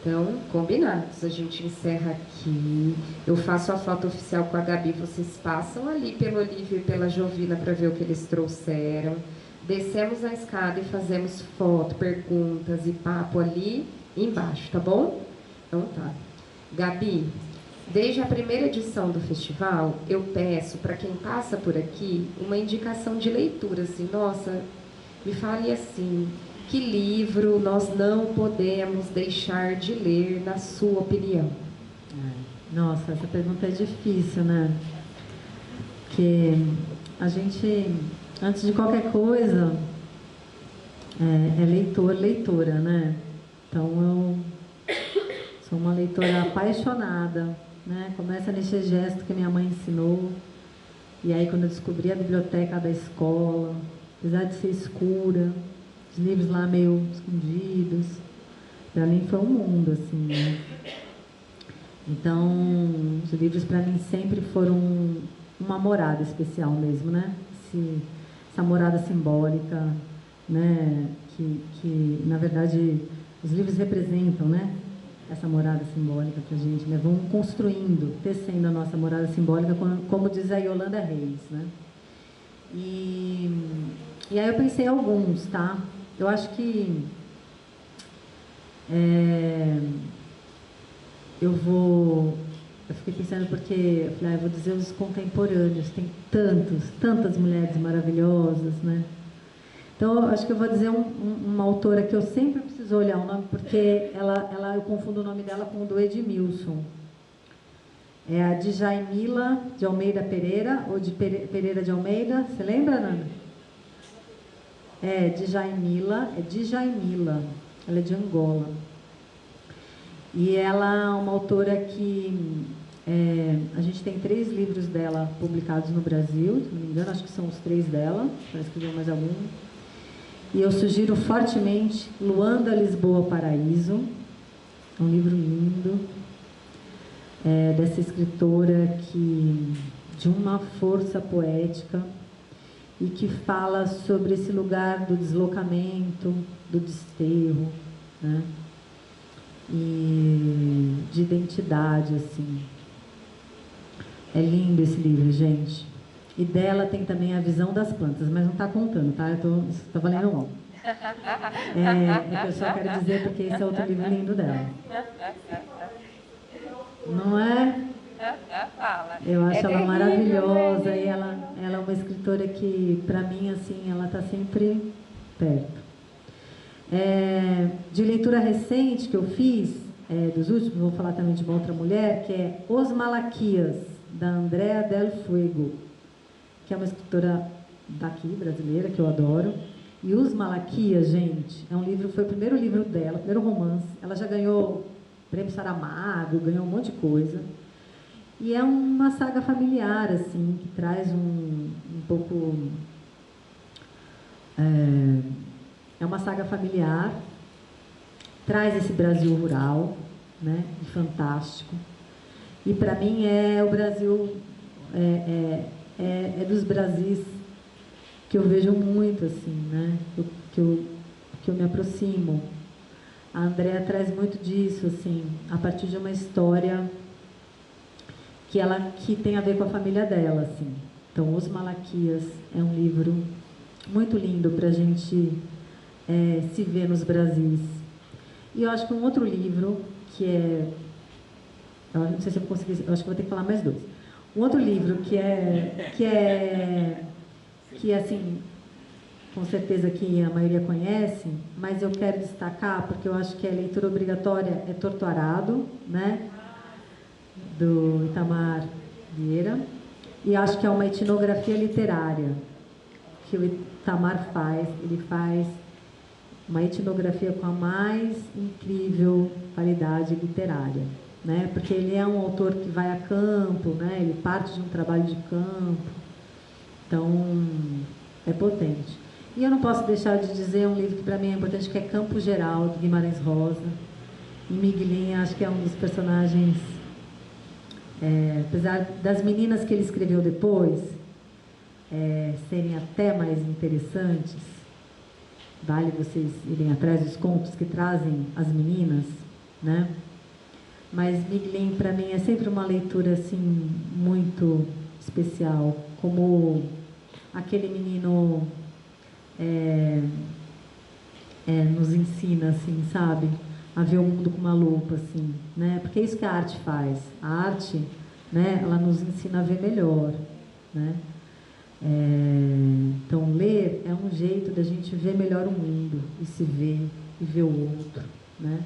[SPEAKER 1] Então, combinados, a gente encerra aqui. Eu faço a foto oficial com a Gabi, vocês passam ali pelo Olívio e pela Jovina para ver o que eles trouxeram. Descemos a escada e fazemos foto, perguntas e papo ali embaixo, tá bom? Então tá. Gabi, desde a primeira edição do festival, eu peço para quem passa por aqui uma indicação de leitura, assim, nossa, me fale assim, que livro nós não podemos deixar de ler, na sua opinião?
[SPEAKER 2] Nossa, essa pergunta é difícil, né? Porque a gente, antes de qualquer coisa, é leitor, leitora, né? Então eu sou uma leitora apaixonada, né? Começa nesse gesto que minha mãe ensinou, e aí quando eu descobri a biblioteca da escola, apesar de ser escura, os livros lá meio escondidos, para mim foi um mundo, assim, né? Então, os livros para mim sempre foram uma morada especial mesmo, né? Essa morada simbólica, né? Que na verdade os livros representam, né? Essa morada simbólica para a gente, né? Vão construindo, tecendo a nossa morada simbólica, como diz a Yolanda Reis, né? E aí eu pensei em alguns, tá? Eu acho que eu fiquei pensando porque eu falei, eu vou dizer os contemporâneos, tem tantas mulheres maravilhosas, né? Então, eu acho que eu vou dizer uma autora que eu sempre preciso olhar o nome, porque eu confundo o nome dela com o do Edmilson. É a Djaimila de Almeida Pereira, ou de Pereira de Almeida. Você lembra, Nana? Djaimila. Ela é de Angola. E ela é uma autora que... a gente tem 3 livros dela publicados no Brasil, se não me engano, acho que são os 3 dela, parece que deu mais algum. E eu sugiro fortemente Luanda, Lisboa, Paraíso. É um livro lindo, dessa escritora de uma força poética e que fala sobre esse lugar do deslocamento, do desterro, né? E de identidade, assim. É lindo esse livro, gente. E dela tem também a visão das plantas, mas não está contando, tá? Eu estou valendo um. É que eu só quero dizer porque esse é outro livro lindo dela. Não é? Eu acho ela maravilhosa e ela é uma escritora que, para mim, assim, ela está sempre perto. De leitura recente que eu fiz, dos últimos, vou falar também de uma outra mulher, que é Os Malaquias, da Andrea Del Fuego, que é uma escritora daqui, brasileira, que eu adoro. E Os Malaquias, gente, foi o primeiro livro dela, o primeiro romance. Ela já ganhou Prêmio Saramago, ganhou um monte de coisa. E é uma saga familiar, assim, que traz um pouco... É uma saga familiar, traz esse Brasil rural, né, e fantástico. E para mim o Brasil é dos Brasis que eu vejo muito, assim, né, que eu me aproximo. A Andrea traz muito disso, assim, a partir de uma história que tem a ver com a família dela, assim. Então, Os Malaquias é um livro muito lindo para a gente se ver nos Brasis. E eu acho que um outro livro que eu não sei se eu vou conseguir, eu acho que vou ter que falar mais 2. Um outro livro que assim, com certeza que a maioria conhece, mas eu quero destacar porque eu acho que a leitura obrigatória é Torturado, né? Do Itamar Vieira, e acho que é uma etnografia literária que o Itamar faz. Ele faz uma etnografia com a mais incrível qualidade literária. né? Porque ele é um autor que vai a campo, né? Ele parte de um trabalho de campo, então é potente. E eu não posso deixar de dizer um livro que para mim é importante, que é Campo Geral, de Guimarães Rosa. E Miguelin, acho que é um dos personagens, apesar das meninas que ele escreveu depois serem até mais interessantes, vale vocês irem atrás dos contos que trazem as meninas, né? Mas Miguelin, para mim, é sempre uma leitura assim muito especial, como aquele menino nos ensina, assim, sabe? A ver o mundo com uma lupa, assim, né? Porque é isso que a arte faz. A arte, né? Ela nos ensina a ver melhor, né? Então, ler é um jeito da gente ver melhor o mundo e se ver e ver o outro, né?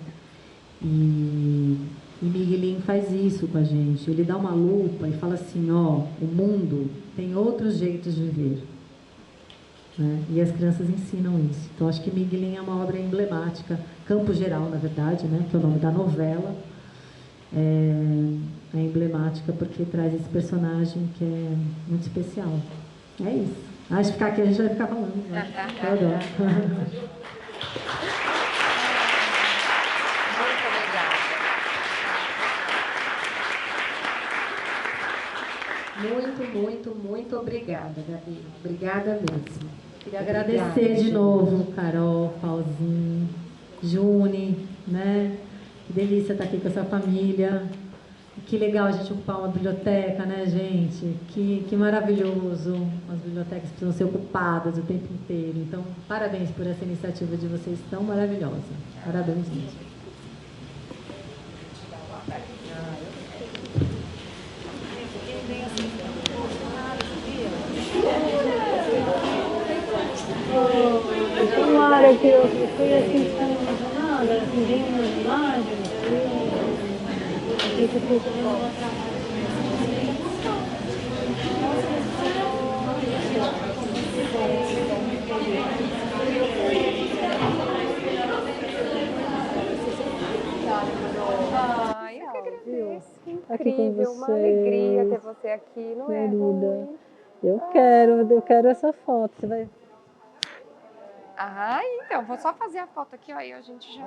[SPEAKER 2] E Miguelin faz isso com a gente. Ele dá uma lupa e fala assim, ó, o mundo tem outros jeitos de ver, né? E as crianças ensinam isso. Então, acho que Miguelin é uma obra emblemática, Campo Geral, na verdade, né? Que é o nome da novela. É emblemática porque traz esse personagem que é muito especial. É isso. Acho que ficar aqui a gente vai ficar falando, né? Eu adoro.
[SPEAKER 1] Muito obrigada, Gabi. Obrigada mesmo.
[SPEAKER 2] Queria agradecer de novo, Carol, Pauzinho, Juni, né? Que delícia estar aqui com essa família. Que legal a gente ocupar uma biblioteca, né, gente? Que maravilhoso. As bibliotecas precisam ser ocupadas o tempo inteiro. Então, parabéns por essa iniciativa de vocês tão maravilhosa. Parabéns mesmo.
[SPEAKER 4] Tomara que eu fui assim, emocionada, assim, vi umas imagens, isso tudo.
[SPEAKER 5] Ai, eu que agradeço. Incrível, uma alegria ter você aqui, não é, ruim?
[SPEAKER 4] Eu quero essa foto. Você vai...
[SPEAKER 5] Ah, então, vou só fazer a foto aqui, ó, aí a gente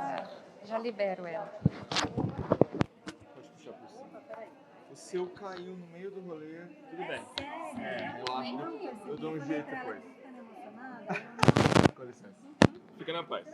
[SPEAKER 5] já libero ela.
[SPEAKER 3] Pode puxar por cima. O seu caiu no meio do rolê, tudo bem. Relaxa, eu dou um jeito depois. Com licença. Fica na paz.